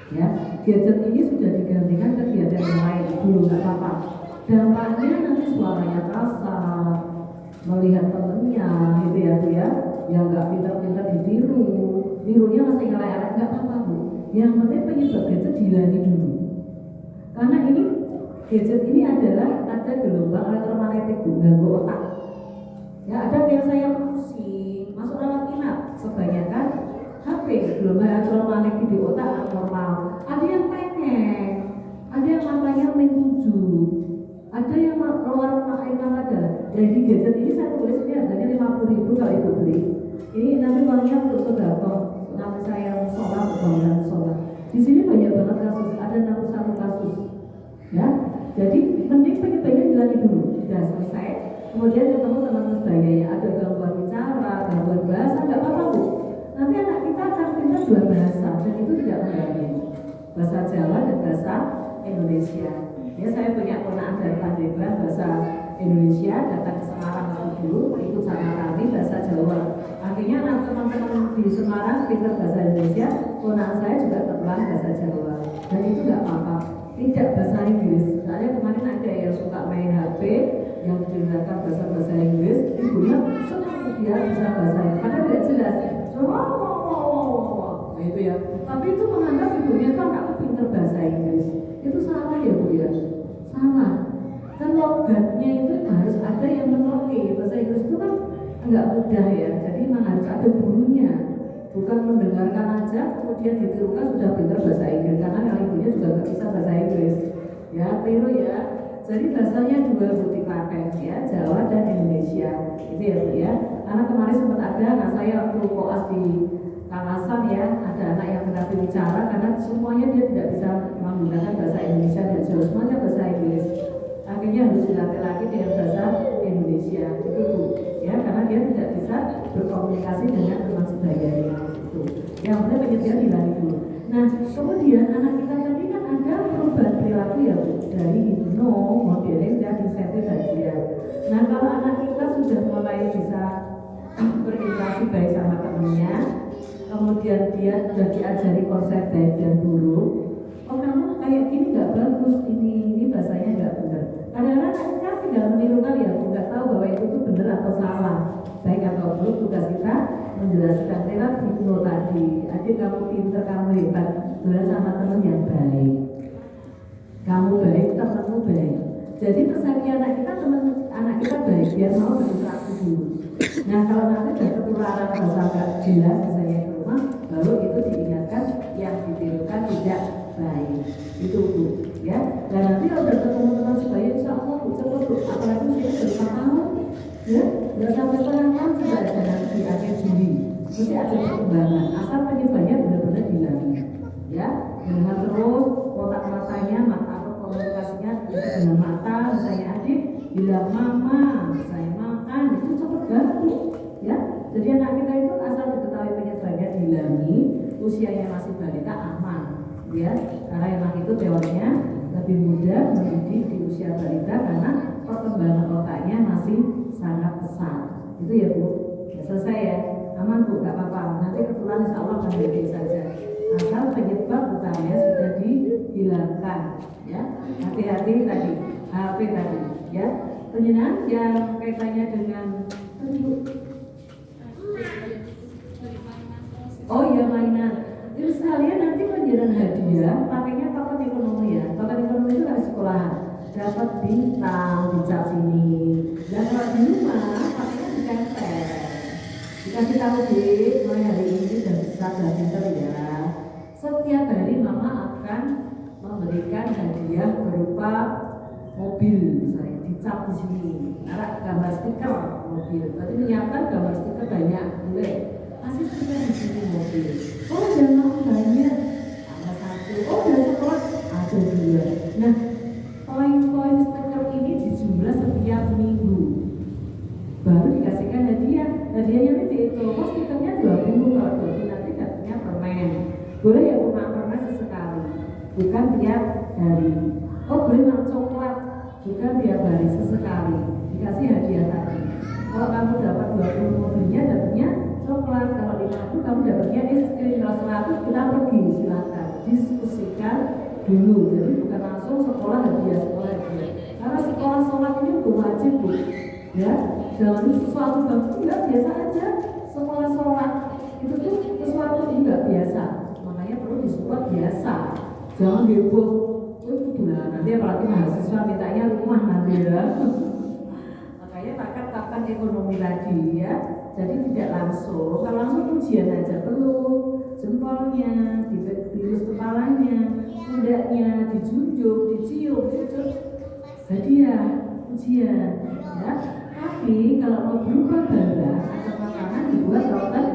Ya, gadget ini sudah digantikan kegiatan yang lain dulu nggak apa-apa. Dampaknya nanti suaranya kasar, melihat temennya gitu ya Bu ya, yang nggak pintar-pintar ditirunya masih ngelak-ngelak nggak apa-apa Bu. Yang penting penyebab gadget dihilangi dulu. Karena ini gadget ini adalah ada gelombang elektromagnetik mengganggu otak. Ya, ada yang saya pusing, masuk rawat inap, kebanyakan HP gelombang elektromagnetik di otak abnormal. Ada yang pendek, ada yang matanya main tujuh, ada yang keluar air mata. Jadi gadget ini saya tulis ini harganya 50.000 kalau itu beli. Ini nanti uangnya untuk sodako, nanti saya sholat, bangunan sholat. Di sini banyak banget kasus, ada 61 kasus. Ya, jadi mending penyebabnya hilangi dulu, sudah selesai. Kemudian ketemu teman sebagainya, ada gangguan bicara, gangguan bahasa, nggak apa-apa Bu. Nanti anak kita akan pintar 2 bahasa dan itu tidak mengganggu. Bahasa Jawa dan bahasa Indonesia. Ya, saya punya ponakan dari Pandeglang bahasa Indonesia, datang ke Semarang dulu, ikut sama kami bahasa Jawa. Akhirnya teman-teman di Semarang pintar bahasa Indonesia, ponakan saya juga terpelan bahasa Jawa. Dan itu nggak apa-apa. Tidak bahasa Inggris. Soalnya kemarin ada yang suka main HP, yang menggunakan bahasa Inggris, ibunya senang dia bisa bahasa Inggris. Padahal tidak jelas. Nah, itu ya. Tapi itu menganggap ibunya itu anakku pintar bahasa Inggris. Itu salah ya Bu ya. Salah. Kan logatnya itu harus ada yang mengerti. Bahasa Inggris itu kan enggak mudah ya. Jadi memang harus ada gurunya. Bukan mendengarkan aja kemudian ditirukan sudah pintar bahasa Inggris karena yang ibunya juga nggak bisa bahasa Inggris. Ya, keliru ya. Jadi bahasanya 2 Bu dipakai ya, Jawa dan Indonesia. Itu ya Bu ya. Karena kemarin sempat ada anak saya waktu koas di Kalasan ya, ada anak yang terapi bicara karena semuanya dia tidak bisa menggunakan bahasa Indonesia dan Jawa, semuanya bahasa Inggris. Akhirnya harus dilatih lagi dengan bahasa Indonesia itu Bu ya, karena dia tidak bisa berkomunikasi dengan teman sebayanya itu. Yang penting penyediaan dilatih dulu. Nah, kemudian anak kita tadi kan ada perubahan perilaku ya Bu, dari hipno, modeling dan insentif bahagia. Nah, kalau anak kita sudah mulai bisa berinteraksi baik sama temennya, kemudian dia sudah diajari konsep baik dan buruk. Oh kamu kayak gini nggak bagus, ini bahasanya nggak benar. Kadang-kadang kita tinggal menirukan ya, nggak tahu bahwa itu tuh benar atau salah, baik atau buruk. Tugas kita menjelaskan lewat hipno tadi. Adik kamu pintar, kamu hebat, belajar sama teman yang baik. Kamu baik, temanmu baik. Jadi persepsi anak kita baik, biar mau berinteraksi dulu. Nah kalau nanti sudah ketularan bahasa nggak jelas misalnya ke rumah, baru itu diingatkan yang ditirukan tidak baik. Itu Bu ya. Dan nanti kalau sudah ketemu teman sebaya, insya Allah Bu cepat Bu. Apalagi saya baru 4 tahun ya, nggak sampai setengah tahun sudah ada nanti di akhir Juli. Mesti ada perkembangan, asal penyebabnya benar-benar hilang ya. Dengan terus kotak matanya, mata atau komunikasinya dengan mata, misalnya adik bilang mama, saya makan, itu cepat banget Bu ya. Jadi anak kita itu asal diketahui penyebabnya dihilangi, usianya masih balita aman ya, karena emang itu teorinya lebih mudah mendidik di usia balita karena perkembangan otaknya masih sangat pesat. Itu ya Bu ya, selesai ya, aman Bu, gak apa-apa, nanti kebetulan insya Allah akan baik saja asal penyebab utamanya sudah dihilangkan ya. Hati-hati tadi HP tadi ya. Penyenang yang kaitannya dengan oh iya mainan. Terus kalian nanti penjualan hadiah pakainya token ekonomi ya. Token ekonomi itu dari sekolah dapat bintang dicap sini. Dan kalau di rumah pakainya ditempel. Dikasih tahu duit mulai hari ini sudah bisa sudah pinter ya. Setiap hari mama akan memberikan hadiah berupa mobil misalnya dicap di sini. Ada gambar stiker mobil. Berarti menyiapkan gambar stiker banyak boleh. Masih stiker di sini mobil. Oh jangan banyak, tambah 1. Oh udah sekolah ada 2. Nah poin-poin stiker ini dijumlah setiap minggu. Baru dikasihkan hadiah. Hadiahnya nanti itu, oh stikernya 20, kalau 20 nanti dapatnya permen. Boleh ya cuma permen sesekali, bukan tiap hari. Oh boleh makan coklat, bukan tiap hari, sesekali. Dikasih hadiah tadi. Kalau kamu dapat 20 mobilnya dapatnya coklat, kalau 50 kamu dapatnya es krim, kalau 100 kita pergi, silakan diskusikan dulu. Jadi bukan langsung sekolah hadiah. Karena sekolah sholat ini bukan wajib Bu ya, jangan sesuatu bagus, enggak biasa aja. Sekolah sholat itu tuh sesuatu enggak biasa, makanya perlu disebut biasa. Jangan heboh, Nah, nanti apalagi mahasiswa mintanya rumah nanti ya. Makanya pakai kapan ekonomi lagi ya. Jadi tidak langsung, kalau langsung ujian aja perlu jempolnya, dibius kepalanya, pundaknya, dijunjung, dicium, itu hadiah ujian ya. Tapi kalau mau berubah barang atau makanan dibuat dokter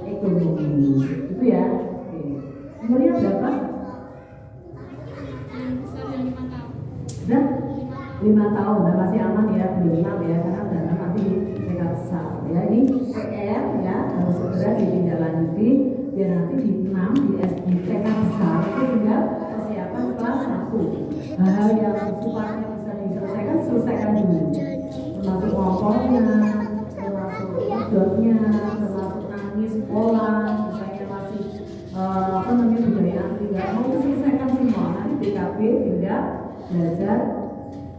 ekonomi itu ya. Oke. Umurnya berapa? Yang besar yang 5 tahun. Sudah 5 tahun, dan masih aman ya, belum 6 ya, karena udah nanti TK besar ya. Ini PR ya, harus segera ditindaklanjuti biar nanti di 6 di TK besar itu tinggal persiapan kelas 1. Hal yang sifatnya bisa diselesaikan, selesaikan dulu, termasuk ngomongnya, termasuk tidurnya, termasuk nangis sekolah, misalnya masih budaya anti nggak mau, selesaikan semua. Nanti TKB tinggal belajar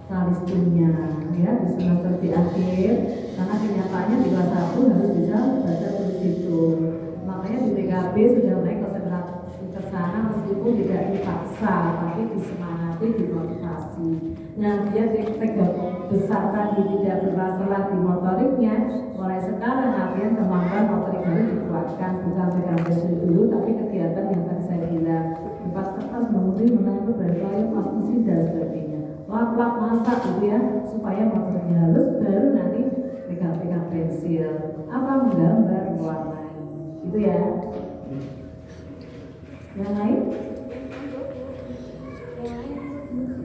kalistunya ya di semester di akhir, karena kenyataannya di kelas 1 harus bisa baca tulis hitung. Makanya di TKB sudah mulai konsentrasi ke sana meskipun tidak dipaksa, tapi disemangati, dimotivasi. Nah, dia TK besar tadi tidak bermasalah di motoriknya, mulai sekarang latihan kemampuan motorik harus dikuatkan, bukan pegang pensil dulu, tapi kegiatan yang tadi saya bilang, lipat kertas, mengundi, menangkap, berpayung, pas mesin dan sebagainya. Lap-lap masak gitu ya, supaya motoriknya halus, baru nanti pegang-pegang pensil, apa menggambar, mewarnai, gitu ya. Yang lain?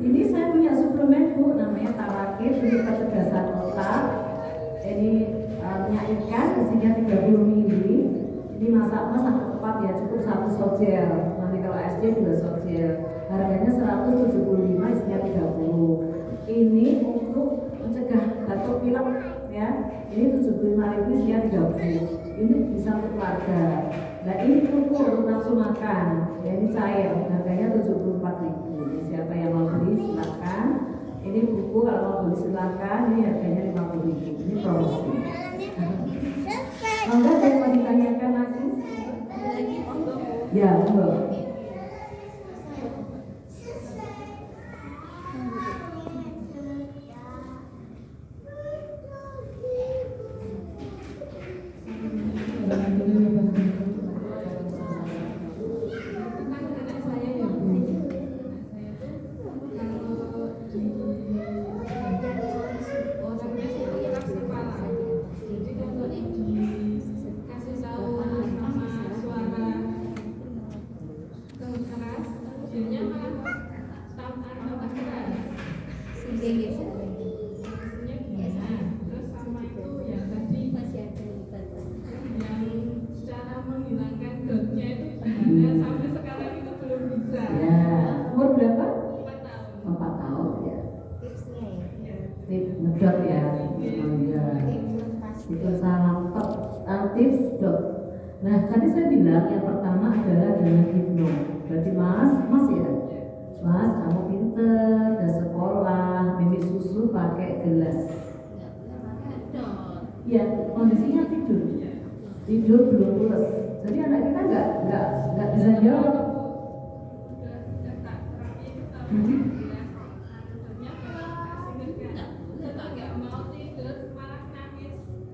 Ini saya punya suplemen Bu, namanya Tawakif, ini kecerdasan otak. Ini minyak ikan, isinya 30 mili. Ini masaknya sangat tepat ya, cukup 1 sojel. Nanti kalau SD 2 sojel. Harganya 175, isinya 30. Ini untuk mencegah batuk pilek ya. Ini 75.000, isinya 30. Ini bisa untuk keluarga. Nah ini kuku untuk nafsu makan. Ya ini cair, harganya 74.000. Ini siapa yang mau beli silakan. Ini buku kalau mau beli silakan. Ini harganya 50.000. Ini promosi. Enggak ada yang mau ditanyakan lagi? Ya, betul. Nah, tadi saya bilang yang pertama adalah dengan hipno. Berarti mas ya, mas kamu pinter, udah sekolah, minum susu pakai gelas. Ya, kondisinya tidur belum pulas. Jadi anak kita nggak bisa jawab.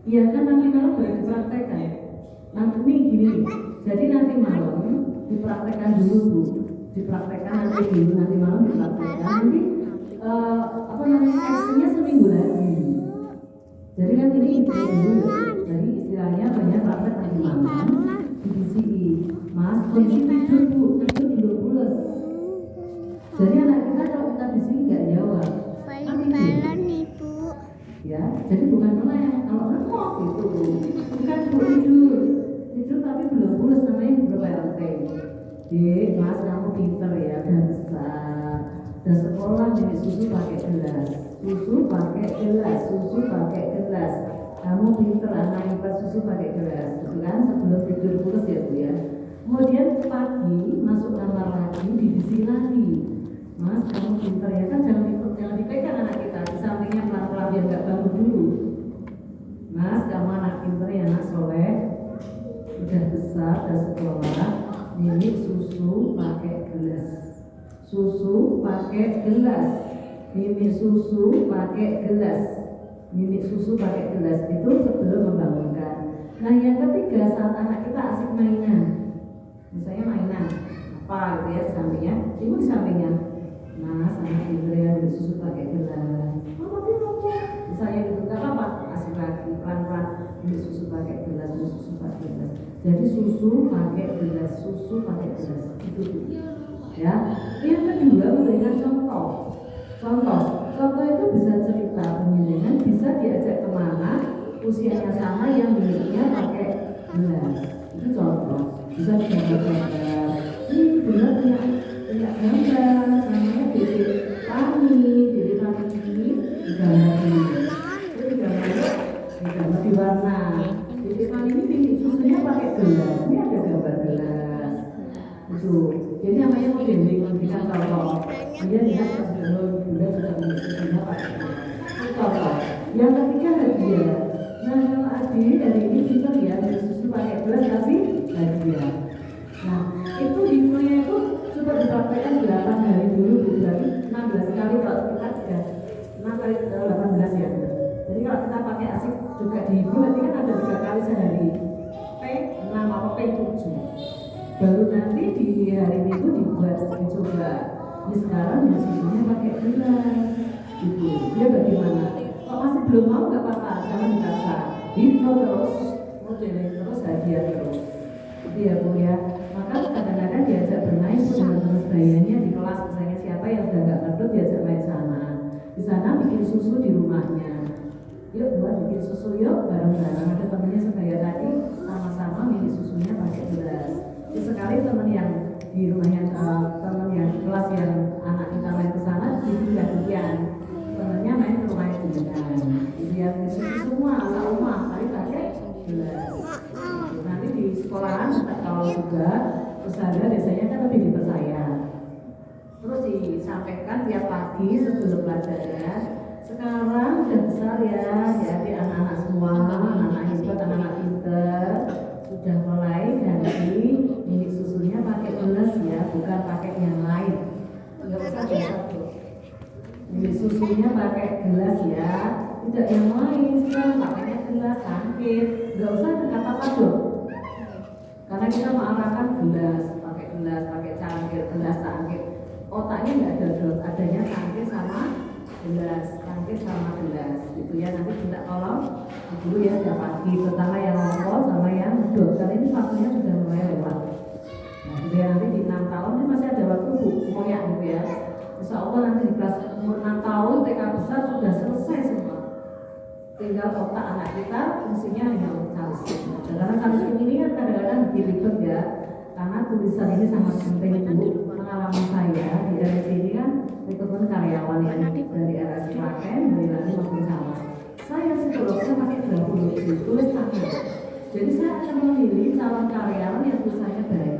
Iya kan nanti malam baru dipraktekkan. Nanti gini, jadi nanti malam dipraktekkan dulu Bu, dipraktekkan nanti malam dipraktekkan. Nanti actionnya seminggu lagi. Jadi kan ini dulu, jadi istilahnya banyak praktek nanti malam di DCI. Mas, kondisi tidur Bu, tidur belum pulas. Jadi anak kita kalau kita di sini nggak jawab. Balon Ibu. Ya, jadi bukan melek, kalau ngemok gitu, bukan tidur tapi belum pulas, namanya berPLT. Dek, mas kamu pinter ya, udah besar, udah sekolah jadi susu pakai gelas, kamu pinter anak ipa susu pakai gelas, gitu kan, sebelum tidur pulas ya Bu ya. Kemudian pagi masuk kamar lagi, diisi lagi. Mas kamu pinter ya kan, jangan dipegang anak kita, di sampingnya pelan-pelan biar gak bangun dulu. Mas kamu anak pinter ya, anak soleh, udah besar, udah sekolah, minum susu pakai gelas. susu pakai gelas, mimik susu pakai gelas, mimik susu pakai gelas itu sebelum membangunkan. Nah yang ketiga saat anak kita asik mainan, misalnya mainan apa gitu ya di sampingnya, ibu di sampingnya, nah sama ibu ya mimik susu pakai gelas, mama tidur, misalnya gitu nggak apa-apa, asik lagi pelan-pelan mimik susu pakai gelas, mimik susu pakai gelas. Jadi susu pakai gelas, susu pakai gelas itu dulu. Ya, yang kedua memberikan contoh itu bisa cerita penjenengan, bisa diajak kemana, usianya sama yang miliknya pakai gelas, itu contoh, bisa digambar-gambar. Ini benar punya gambar, namanya Dede Fani ini digambar ini, itu digambar di warna. Dede Fani ini bikin susunya pakai gelas, ini ada gambar gelas, itu. Jadi namanya modeling, memberikan contoh. Dia lihat sebelum bulan sudah menunjukkannya pakai contoh. Yang ketiga hadiah. Nah kalau adik dari ini kita lihat susu pakai gelas tapi hadiah. Nah itu hikmahnya itu coba dipraktekkan 8 hari dulu berarti 16 kali kalau kita sudah 6 kali 18 ya. Jadi kalau kita pakai asik juga dihibur nanti kan ada 3 kali sehari. P6 apa P7. Baru nanti di hari itu dibuat dicoba. Ini sekarang susunya pakai gelas, gitu. Dia bagaimana? Kalau masih belum mau nggak apa-apa, jangan dipaksa. Info terus, modeling terus, hadiah terus. Itu ya Bu ya. Maka kadang-kadang diajak bermain dengan terus bayanya di kelas, misalnya siapa yang sudah nggak ngerti diajak main sana. Di sana bikin susu di rumahnya. Yuk buat bikin susu yuk bareng-bareng. Ada temennya sebaya tadi sama-sama milih susunya pakai gelas. Sekali teman yang di rumahnya teman yang di kelas yang anak kita main ke sana dipindah-pindah temennya main ke rumah jenengan dia susu semua rumah tapi pakai gelas. Nanti di sekolahan kalau juga usaha biasanya kan lebih dipercaya, terus disampaikan tiap pagi sebelum pelajaran. Sekarang udah besar ya di anak-anak semua, anak-anak hebat, anak-anak pinter sudah mulai dari milik susunya pakai gelas ya, bukan pakai yang lain. Enggak usah satu. Milik susunya pakai gelas ya, tidak yang lain. Sekarang pakainya gelas, cangkir. Enggak usah kata-kata dong. Karena kita mengarahkan gelas, pakai cangkir, gelas, cangkir. Otaknya enggak ada dot, adanya cangkir sama gelas, cangkir sama gelas. Itu ya nanti minta tolong dulu ya tiap pagi, pertama yang ngomong sama yang dot. Karena ini waktunya sudah mulai lewat. Nah, jadi nanti di 6 tahun ini masih ada waktu Bu, moyak gitu ya. Insya Allah nanti di kelas umur 6 tahun TK besar sudah selesai semua. Tinggal otak anak kita fungsinya hanya untuk calcium. Karena calcium ini kan kadang-kadang diribet ya. Karena tulisan ini sangat penting Bu. Pengalaman saya di RSC ini kan teman karyawan yang dari RSC Klaten, dari nanti maupun sama. Saya psikolognya pakai 20 tulis tangan. Jadi saya akan memilih calon karyawan yang tulisannya baik.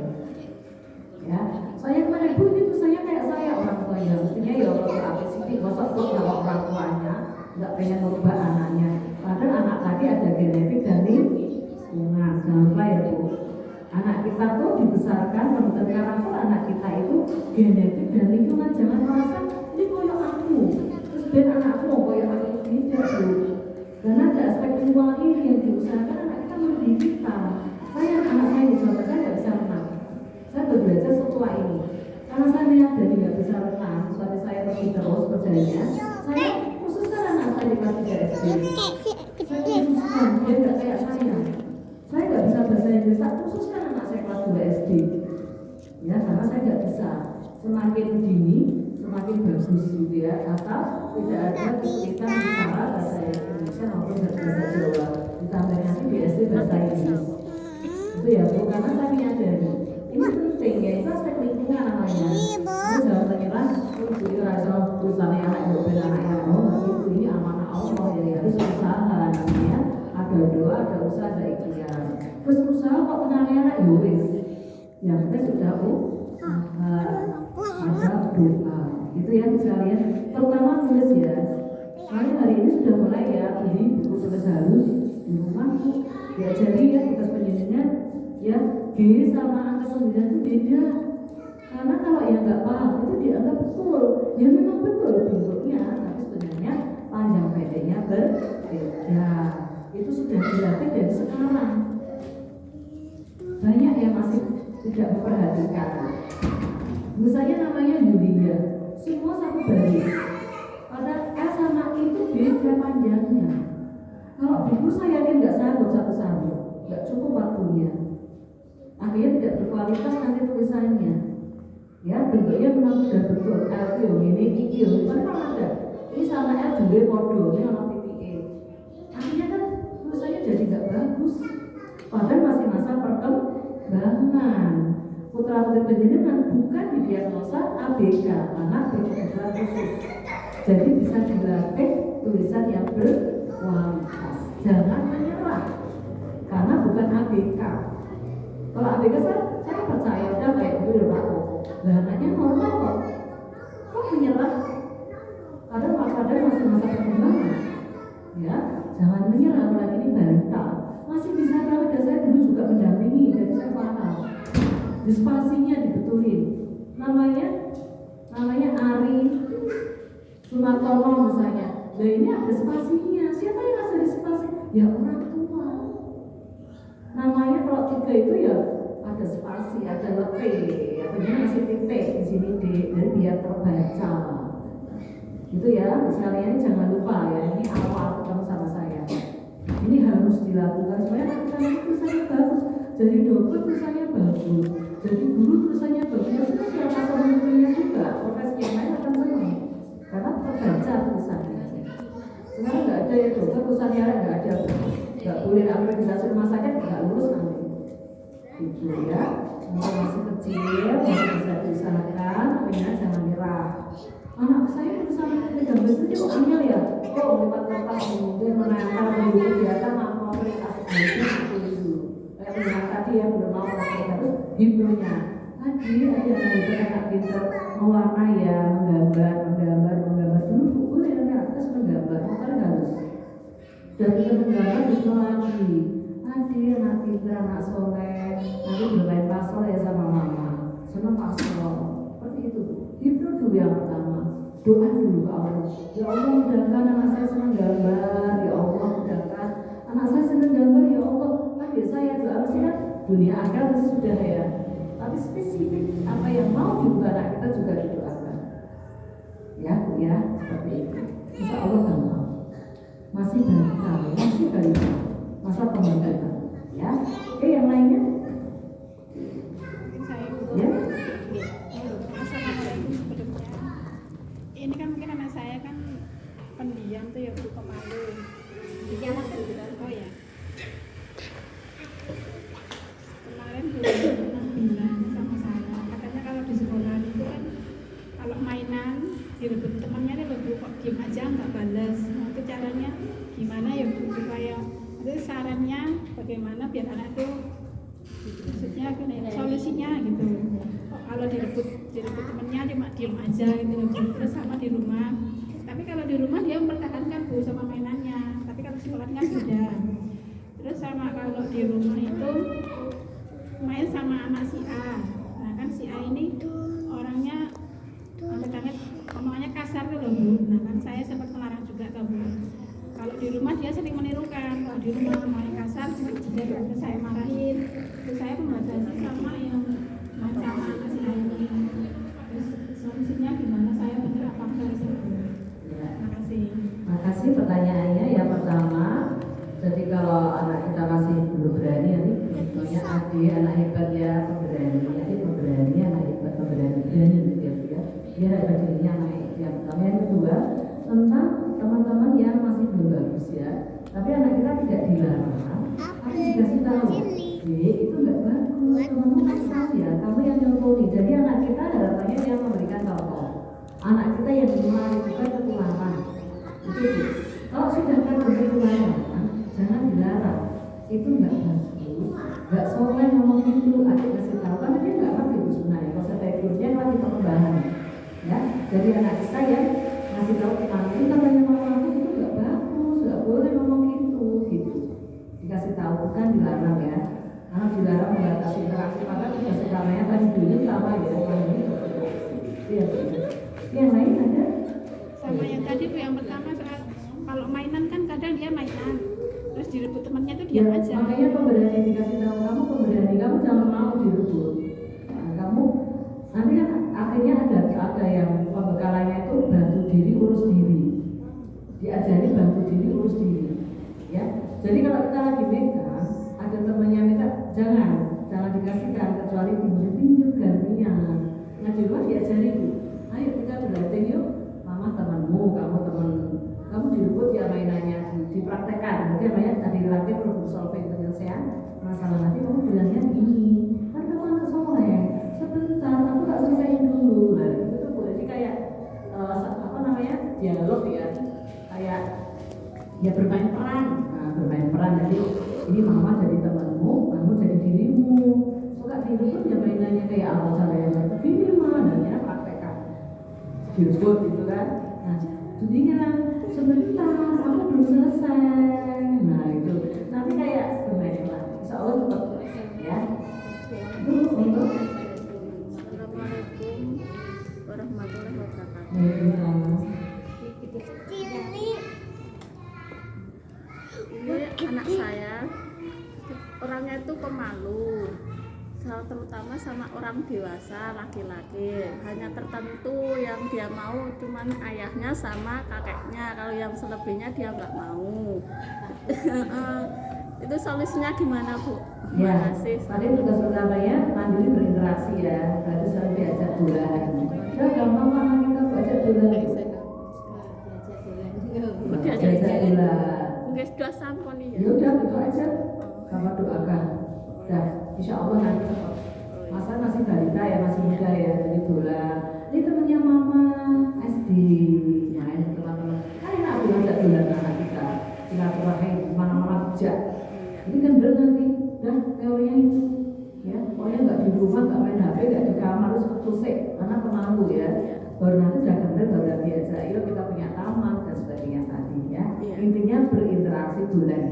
Ya, saya kemarin Bu ini tulisannya kayak saya orang tua ya. Mestinya ya kalau aku sini gosok tuh kalau orang tuanya nggak pengen merubah anaknya. Padahal anak tadi ada genetik dan lingkungan. Jangan lupa ya Bu. Anak kita tuh dibesarkan pembentukan karakter anak kita itu genetik dan lingkungan. Jangan merasa ini koyok aku. Terus ben anakku mau koyok aku tidak Bu. Karena ada aspek lingkungan ini yang diusahakan anak kita mendidik kita. Saya anak saya di Jawa saya nggak bisa renang. Saya baru belajar setelah ini. Karena saya menyadari nggak bisa renang, suami saya pergi terus kerjanya. Saya khususkan anak saya di kelas 3 SD. Saya khususkan dia nggak kayak saya. Saya nggak bisa bahasa Inggris, saya khususkan anak saya kelas 2 SD. Ya, karena saya nggak bisa. Semakin dini, semakin bagus gitu ya. Asal tidak ada kesulitan bicara bahasa Indonesia maupun bahasa Jawa. Ditambah nanti di SD bahasa Inggris. Itu ya Bu, karena saya menyadari ini penting ya, itu aspek lingkungan namanya. Kamu jangan menyerah, ibu itu rasa urusannya anak ibu dan anak yang mau, itu ini amanah Allah jadi harus usaha namanya. Ada doa, ada usaha, ada ikhtiar. Terus usaha kok kenalnya anak yowis. Yang penting sudah ada doa. Itu ya sekalian. Terutama tulis ya. Kalian hari ini sudah mulai ya beli buku tulis halus di rumah. Diajari ya tugas penjelasannya ya G sama angka 9 itu beda. Karena kalau yang nggak paham itu dianggap betul, ya memang betul bentuknya, tapi sebenarnya panjang pendeknya berbeda. Itu sudah dilatih dari sekarang. Banyak yang masih tidak memperhatikan. Misalnya namanya Yulia, semua satu baris. Pada S sama I itu beda panjangnya. Kalau buku saya yakin nggak sanggup satu-satu, nggak cukup waktunya. Akhirnya tidak berkualitas nanti tulisannya. Ya bentuknya memang sudah betul. L ini I kan ada. Ini sama L juga podo, ini orang titik E. Akhirnya kan tulisannya jadi nggak bagus. Padahal masih masa perkembangan. Putra putri penjenengan bukan didiagnosa ABK, anak berkebutuhan khusus. Jadi bisa dilatih tulisan yang berkualitas. Jangan menyerah, karena bukan ABK. Kalau ABK saya percaya udah kayak dulu Pak. Bahannya normal kok. Kok menyerah? Kadang masih masa perkembangan. Ya, jangan menyerah apalagi ini balita. Masih bisa banget dan saya dulu juga mendampingi dan saya paham. Spasinya dibetulin. Namanya Ari Sumartono misalnya. Nah ini ada spasinya. Siapa yang ngasih spasi? Ya orang tua. Namanya kalau 3 itu ya ada spasi, ada letih. Artinya masih titik di sini D, dan biar terbaca. Gitu ya. Misalnya ini jangan lupa ya. Ini awal ketemu sama saya. Ini harus dilakukan supaya kita nanti tulisannya bagus. Jadi dokter tulisannya bagus. Jadi guru tulisannya bagus. Terus siapa pemimpinnya juga. Profesi yang lain akan senang. Karena terbaca tulisannya. Sekarang nggak ada ya dokter tulisannya nggak ada. Nggak boleh akreditasi rumah sakit nggak lulus nanti. Gitu ya. Untuk masih kecil masih bisa diusahakan. Tapi jangan nyerah. Anak saya tulisannya tidak bagus itu kok angel ya. Kok lewat kertas mungkin menempel dulu kegiatan mau aplikasi itu. Kayak tadi ya belum mau terus hibronya. Tadi ada anak pintar mewarnai ya, menggambar dulu buku ya atas menggambar, kan harus. Dan kita menggambar itu lagi. Tadi anak pintar, anak soleh, nanti bermain pasol ya sama mama, senang pasol. Seperti itu. Hibro dulu yang pertama. Doa dulu ke Allah. Ya Allah mudahkan anak saya senang gambar. Ya Allah mudahkan anak saya senang gambar. Ya Allah. Kan biasa ya doa mesti kan dunia akal mesti sudah ya. Tapi spesifik apa yang mau dibuka anak kita juga didoakan. Ya Bu ya, seperti itu. Insya Allah gampang. Masih banyak, masa pembentukan. Ya, oke yang lainnya. Ya. Ini kan mungkin anak saya kan pendiam tuh ya Bu, pemalu. Dinyalakan Oh ya. Kemarin bilang sama saya, katanya kalau di sekolah itu kan kalau mainan direbut temannya nih Bu, kok diem aja nggak balas. Nah, itu caranya gimana ya Bu supaya itu sarannya bagaimana biar anak itu maksudnya gini, solusinya gitu. Kok kalau direbut temannya dia diem aja gitu loh. Terus sama di rumah. Tapi kalau di rumah dia mempertahankan Bu sama mainannya. Tapi kalau sekolahnya beda. Terus sama kalau di rumah itu main sama anak si A. Nah kan si A ini orangnya amit-amit omongannya kasar tuh loh Bu. Nah kan saya sempat melarang juga tuh Bu. Kalau di rumah dia sering menirukan. Kalau di rumah main kasar, jadi saya marahin. Terus saya membatasi sama yang main sama anak si A ini. Terus solusinya gimana? Saya bener apa enggak itu? Terima kasih. Makasih pertanyaannya. Yang pertama, jadi kalau anak kita masih belum berani, nanti contohnya adik anak hebat ya pemberani, adik pemberani, anak hebat pemberani, berani gitu ya. Dia harga dirinya naik. Yang pertama, yang kedua tentang teman-teman yang masih belum bagus ya. Tapi anak kita tidak dilarang, tapi dikasih tahu, itu nggak bagus. Teman-teman tahu ya, kamu yang nyontohi. Jadi anak kita harapannya yang memberikan contoh. Anak kita yang dimulai bukan ketularan. Itu. Kalau sudah kan ketularan, jangan dilarang. Itu nggak bagus. Nggak soleh ngomong gitu. Adik kasih tahu karena dia nggak ngerti itu sebenarnya. Proses backgroundnya lagi perkembangan. Ya, jadi anak kita yang ngasih tahu ini katanya mama aku itu nggak bagus, nggak boleh ngomong gitu. Dikasih tahu bukan dilarang ya. Karena dilarang dikasih interaksi maka tugas utamanya tadi dulu sama ya iya. Yang lain ada? Sama yang tadi Bu, yang pertama soal kalau mainan kan kadang dia mainan terus direbut temannya tuh Ya, diam aja. makanya pemberian dikasih tahu kamu, pemberian kamu jangan mau direbut. Nah, kamu nanti kan akhirnya ada yang pembekalannya itu bantu diri urus diri, diajari bantu diri urus diri, ya. Jadi kalau kita lagi megang, ada temannya minta jangan dikasihkan kecuali pinjam gantinya. Nah di luar diajari Bu, ayo kita belajar yuk, mama temanmu, kamu direbut ya mainannya, dipraktekkan. Jadi banyak tadi latih problem solving, penyelesaian masalah. Nanti kamu bilangnya gini, kan kamu anak soleh, sebentar aku tak selesaiin dulu. Nah itu tuh Bu, jadi kayak dialog ya, kayak ya bermain peran. Nah bermain peran, jadi ini mama jadi temanmu, kamu jadi dirimu. Suka direbut ya mainannya kayak apa caranya begini mah, dan ya praktekkan direbut gitu kan. Nah jadinya sebentar aku belum selesai. Nah itu nanti kayak bermain peran, insya Allah tetap ya. Itu untuk Assalamualaikum warahmatullahi wabarakatuh. Ini anak saya orangnya itu pemalu, terutama sama orang dewasa laki-laki. Hanya tertentu yang dia mau, cuman ayahnya sama kakeknya. Kalau yang selebihnya dia nggak mau. Itu solusinya gimana Bu? ya, Makasih. tadi tugas utamanya mandiri berinteraksi ya, berarti selalu diajak bulan. Ya gampang mama kita diajak bulan. Diajak bulan. Mungkin sudah sampun ya. Ya udah itu aja, sama doakan. Dah, insya Allah nanti cepat. Masa masih balita ya, masih muda ya, jadi bulan. Ini temennya mama SD, ya ini teman-teman. Kan enak aku ngajak bulan anak kita, silaturahim mana-mana kerja. Ini kan bener nanti, dah teorinya itu. Ya, pokoknya nggak di rumah, nggak main HP, nggak di kamar, harus ketusik, karena pemalu ya. Baru nanti udah kenal, baru biasa. Yuk kita punya taman dan sebagainya tadi ya. Intinya berinteraksi bulan.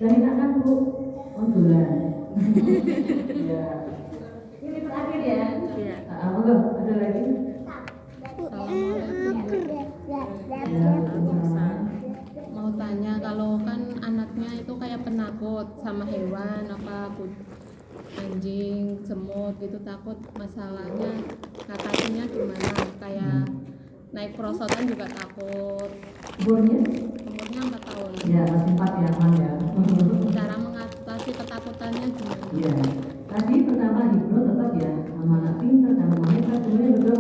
Dan enak kan Bu? Oh bulan. Ya. Ini terakhir ya. Iya. Enggak, ada lagi? Mau tanya, kalau kan anaknya itu kayak penakut sama hewan, anjing, semut gitu, takut, masalahnya ngatasinnya gimana? Kayak naik perosotan juga takut. Umurnya? Umurnya 4 tahun. Ya, masih 4 ya, aman ya. Cara mengatasi ketakutannya gimana? Iya. Tadi pertama hipno tetap ya, sama anak pintar, karena mereka kemudian juga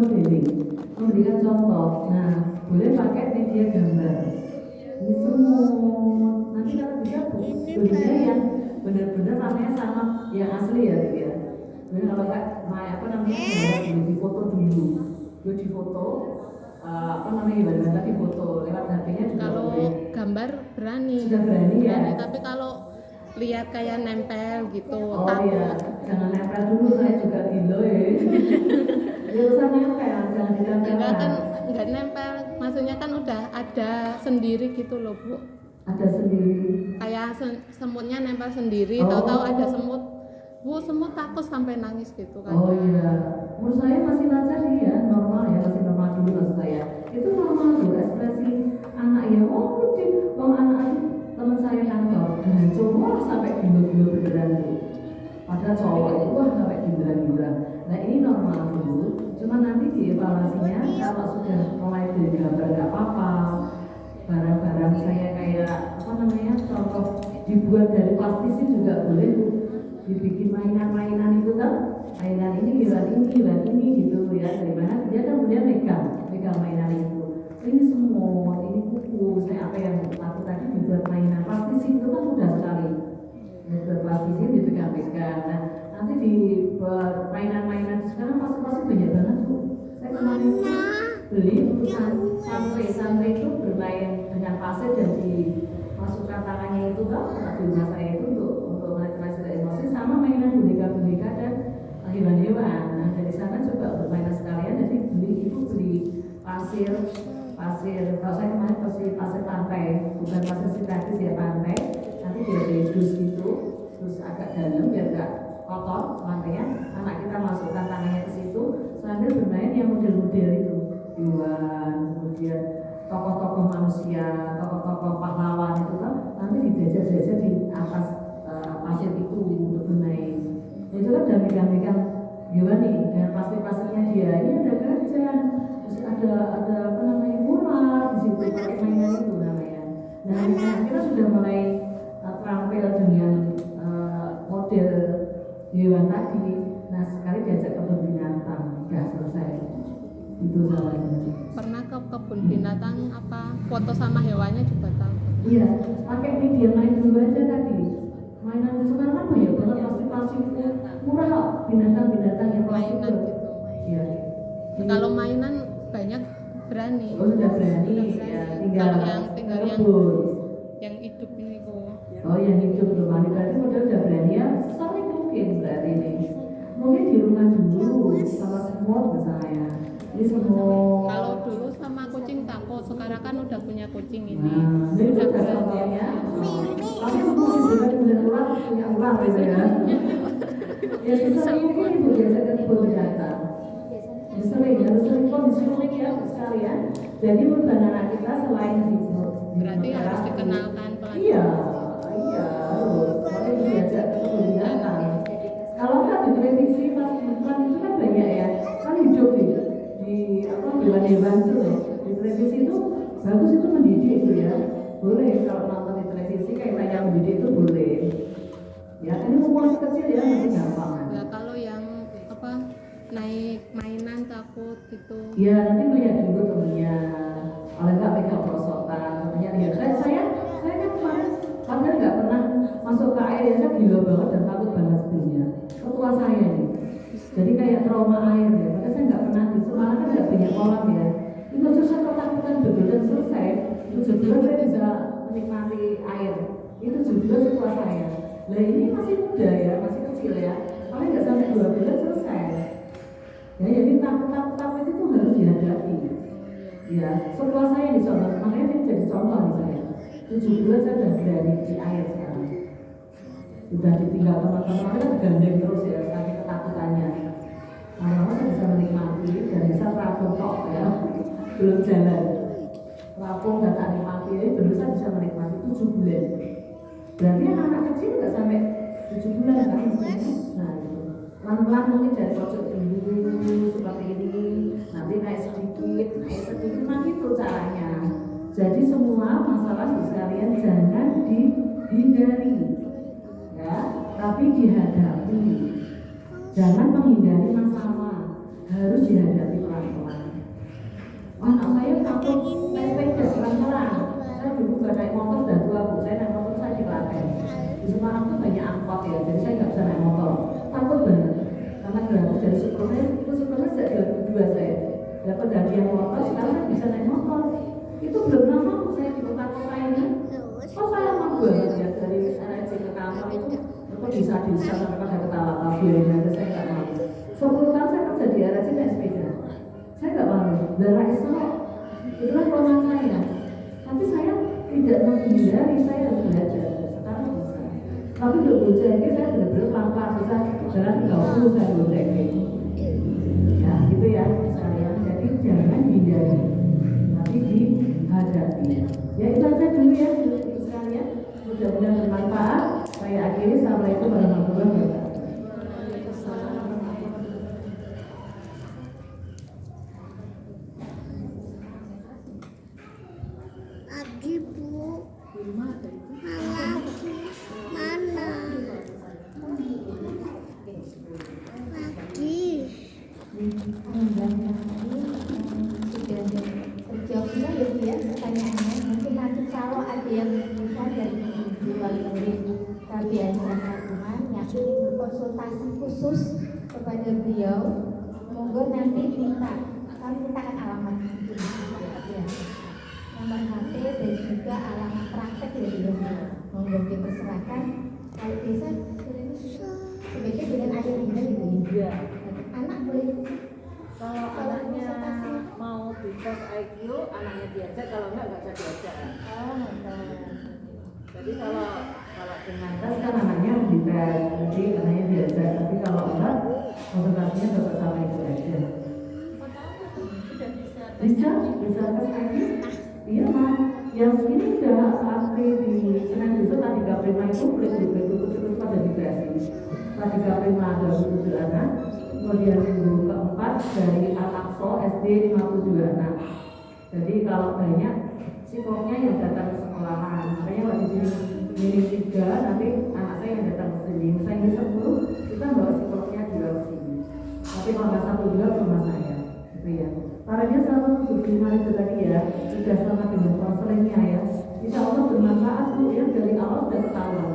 memberikan contoh. Nah, boleh pakai media gambar. Ini semut. Nanti kalau bisa bentuknya yang benar-benar namanya sama yang asli ya, Bu ya. Kemudian kalau enggak, di foto dulu. Di foto, gimana di foto lewat HP-nya juga Kalau boleh. gambar berani. Sudah berani ya. Tapi kalau lihat kayak nempel gitu, Oh takut. iya, jangan nempel dulu, saya juga gila ya. Ya urusannya kayak jangan ditempel. Enggak kan, enggak nempel, maksudnya kan udah ada sendiri gitu loh Bu. Ada sendiri. Kayak semutnya nempel sendiri, tahu-tahu ada semut. Bu, semut takut sampai nangis gitu kan. Oh iya, menurut saya masih lancar sih ya, normal ya, masih normal dulu maksud saya. Itu normal tuh ekspresi anak ya, oh lucu, anak teman saya kantor, dan cowok sampai gila-gila beneran tuh. Padahal cowok itu wah sampai gila-gila. Nah ini normal dulu, cuma nanti dievaluasinya kalau sudah mulai dari gambar nggak apa-apa. Barang-barang saya kayak contoh dibuat dari plastisin juga boleh tuh. Dibikin mainan-mainan itu kan, mainan ini gitu ya, dari mana dia kan kemudian megang mainan itu. Ini semut, ini kuku, saya apa yang aku tadi dibuat mainan plastisin itu kan mudah sekali. Dibuat plastisin dipegang-pegang. Nah nanti di mainan-mainan sekarang pasti banyak banget tuh. Saya kemarin beli sampai itu bermain dengan pasir dan dimasukkan tangannya itu kan di rumah saya itu untuk menetralisir emosi sama mainan boneka-boneka dan hewan-hewan. Nah dari sana coba bermain sekalian, jadi beli pasir kalau saya kemarin pasir pantai, bukan pasir sintetis ya, pantai. Nanti dia dus gitu, terus agak dalam biar kotor lantainya, anak kita masukkan tangannya ke situ sambil bermain yang model-model itu, hewan, kemudian tokoh-tokoh manusia, tokoh-tokoh pahlawan itu kan nanti dijajah-jajah di atas pasir itu untuk bermain. Itu kan udah megang-megang hewan nih dengan plastik-plastiknya dia. Ini ada gajah, terus ada apa namanya ular di situ pakai mainan itu namanya. Nah kita sudah mulai terampil dengan model hewan tadi. Nah sekali diajak ke kebun binatang, nggak selesai. Itu soalnya. Pernah ke kebun binatang apa foto sama hewannya juga tahu? Iya, pakai media main dulu aja tadi. Mainan sekarang kan banyak banget plastik murah kok, binatang-binatang yang plastik Mainan itu. gitu. Iya. Kalau mainan banyak berani. Oh sudah berani, ya tinggal Tinggal rebus. yang hidup ini kok. Oh yang hidup berani berarti model udah berani ya, sering mungkin berarti ini. Mungkin di rumah dulu sama semut misalnya. Ini semut. Kalau dulu sama kucing takut, sekarang kan udah punya kucing ini. Nah, ini Udah juga berani. contohnya. Tapi semua juga punya ular, punya ular gitu ya. Ya sesering mungkin ibu biasa ke kebun binatang. Ya sering, harus sering kondisi unik ya sekalian. Jadi menurut anak kita selain di Berarti harus dikenalkan pelan. Iya, harus. Makanya diajak ke kebun binatang. Kalau nggak di televisi pas iklan itu kan banyak ya, kan hidup di apa hewan-hewan itu loh. Di televisi itu bagus, itu mendidik itu ya. Boleh kalau nonton di televisi kayak yang mendidik itu boleh. Ya ini umur masih kecil ya masih gampang. Nah, kalau yang apa naik mainan takut gitu. Ya nanti lihat dulu temennya. Kalau nggak pegang prosotan, temennya lihat. Saya kan kemarin padahal nggak pernah masuk ke air ya, saya gila banget dan takut banget sebelumnya. Ketua saya nih, jadi kayak trauma air ya. Makanya saya nggak pernah di Semarang kan nggak banyak kolam ya. Itu aja saya ketakutan betul dan selesai. 7 bulan saya bisa menikmati air. Itu 7 bulan ketua saya. Nah ini masih muda ya, masih kecil ya. Paling nggak sampai 2 bulan selesai. Ya jadi takut itu harus dihadapi. Ya, setelah saya dicontoh, makanya ini jadi contoh nih saya. 7 bulan saya sudah berani di air sekarang. Sudah ditinggal teman-teman, kan gandeng terus ya, saking ketakutannya. Lama-lama saya bisa menikmati dan bisa terapung kok ya, belum jalan. Terapung dan tak nikmati ini belum saya bisa menikmati 7 bulan. Berarti anak kecil nggak sampai 7 bulan kan mestinya. Nah itu, pelan-pelan mungkin dari pojok dulu seperti ini, nanti naik sedikit, nah gitu caranya. Jadi semua masalah sekalian jangan dihindari. Ya, tapi dihadapi. Jangan menghindari masalah, harus dihadapi pelan-pelan. Anak saya takut naik sepeda pelan-pelan. Saya dulu gak naik motor dan tua bu, saya naik motor saya di Klaten. Di Semarang tuh banyak angkot ya, jadi saya nggak bisa naik motor. Takut banget, karena gratis dari Superman, itu Superman sejak 2002 saya. Dapat hadiah motor, sekarang saya bisa naik motor. Itu belum lama saya di kota-kota ini. Oh saya mau banget ya dari RRC ke kantor itu. Kok bisa sampai pada ketawa biarin aja, saya nggak mau. 10 tahun saya kerja di RRC naik sepeda, saya nggak mau. Darah esok, itulah kelemahan saya. Tapi saya tidak menghindari, saya harus belajar. Sekarang bisa. Tapi untuk bojengnya saya benar-benar pelan-pelan bisa jalan 30 saya bojengnya. Ya gitu ya sekalian. Jadi jangan hindari, tapi dihadapi. Ya itu aja dulu ya sekalian. Mudah-mudahan bermanfaat. Saya akhiri. Assalamualaikum warahmatullahi wabarakatuh. Lagi bu, lagi mana? Lagi. Sudah terjawabnya ya Bu ya pertanyaannya. Mungkin nanti kalau ada yang bisa dari luar negeri KBN Rangkuman yang ingin berkonsultasi khusus kepada beliau, monggo nanti minta kami mintakan alamat ya, nomor HP dan juga alamat praktek ya beliau. Monggo dipersilakan. Kalau bisa sebaiknya dengan ayah bunda ibu ya. Anak boleh Kalau anaknya mau di tes IQ, anaknya diajak, kalau enggak usah diajak. oh, Jadi kalau Kalau dengan tes kan anaknya dites, jadi anaknya belajar. Tapi kalau enggak, konsentrasinya tetap sama itu aja. Bisa tes lagi. Iya mah, yang ini udah antri di Senin besok tadi Prima itu ikut pada dikasih. Tadi Prima ada 7 anak, kemudian minggu keempat dari Al-Aqsa SD 52 anak. Jadi kalau banyak psikolognya yang datang ke sekolahan, makanya waktu di sini 3, nanti anak saya yang datang ke sini. Misalnya ini 10, kita bawa psikolognya juga ke sini. Tapi kalau nggak 1 2 ke rumah saya, gitu ya. Caranya selalu berterima itu tadi ya, sudah sama dengan konselingnya ya. Insya Allah bermanfaat tuh ya, dari awal sudah ketahuan.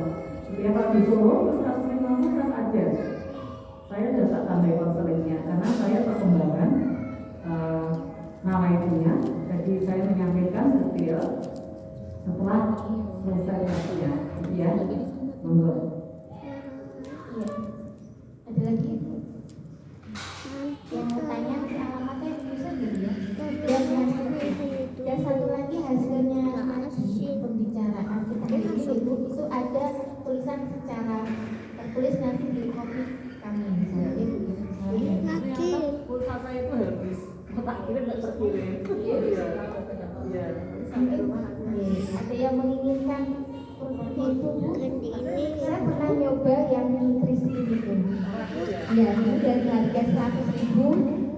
Ya kalau di Solo terus kasusnya mau terus aja. Saya sudah tak tambah konselingnya karena saya perkembangan nama ibunya. Jadi saya menyampaikan detail setelah selesai kasusnya, gitu ya. Monggo. Iya. Ada lagi Ibu? Yang mau tanya alamatnya bisa gitu ya. Dan satu lagi hasilnya pembicaraan kita ini Ibu, itu ada tulisan secara tertulis nanti di kopi kami misalnya Ibu. Ternyata pulsa saya itu habis, tak kirim nggak terkirim. Iya. Ada yang menginginkan seperti itu Bu? Saya pernah nyoba yang nutrisi gitu. Ya, ini dari harga 100.000,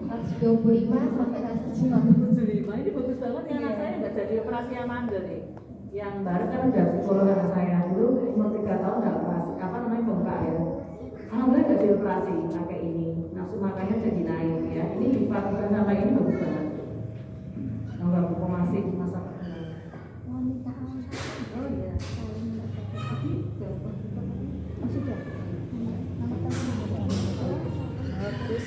125 sampai 150. 75 ini bagus banget ya, anak saya nggak jadi operasi Amanda nih. Yang baru kan udah psikolog anak saya dulu umur 3 tahun nggak operasi, apa namanya bengkak ya. Alhamdulillah nggak dioperasi pakai ini, nafsu makannya jadi naik ya. Ini dipakai sama ini bagus banget. Nggak buku masih masa perkenalan. Oh iya. Bagus.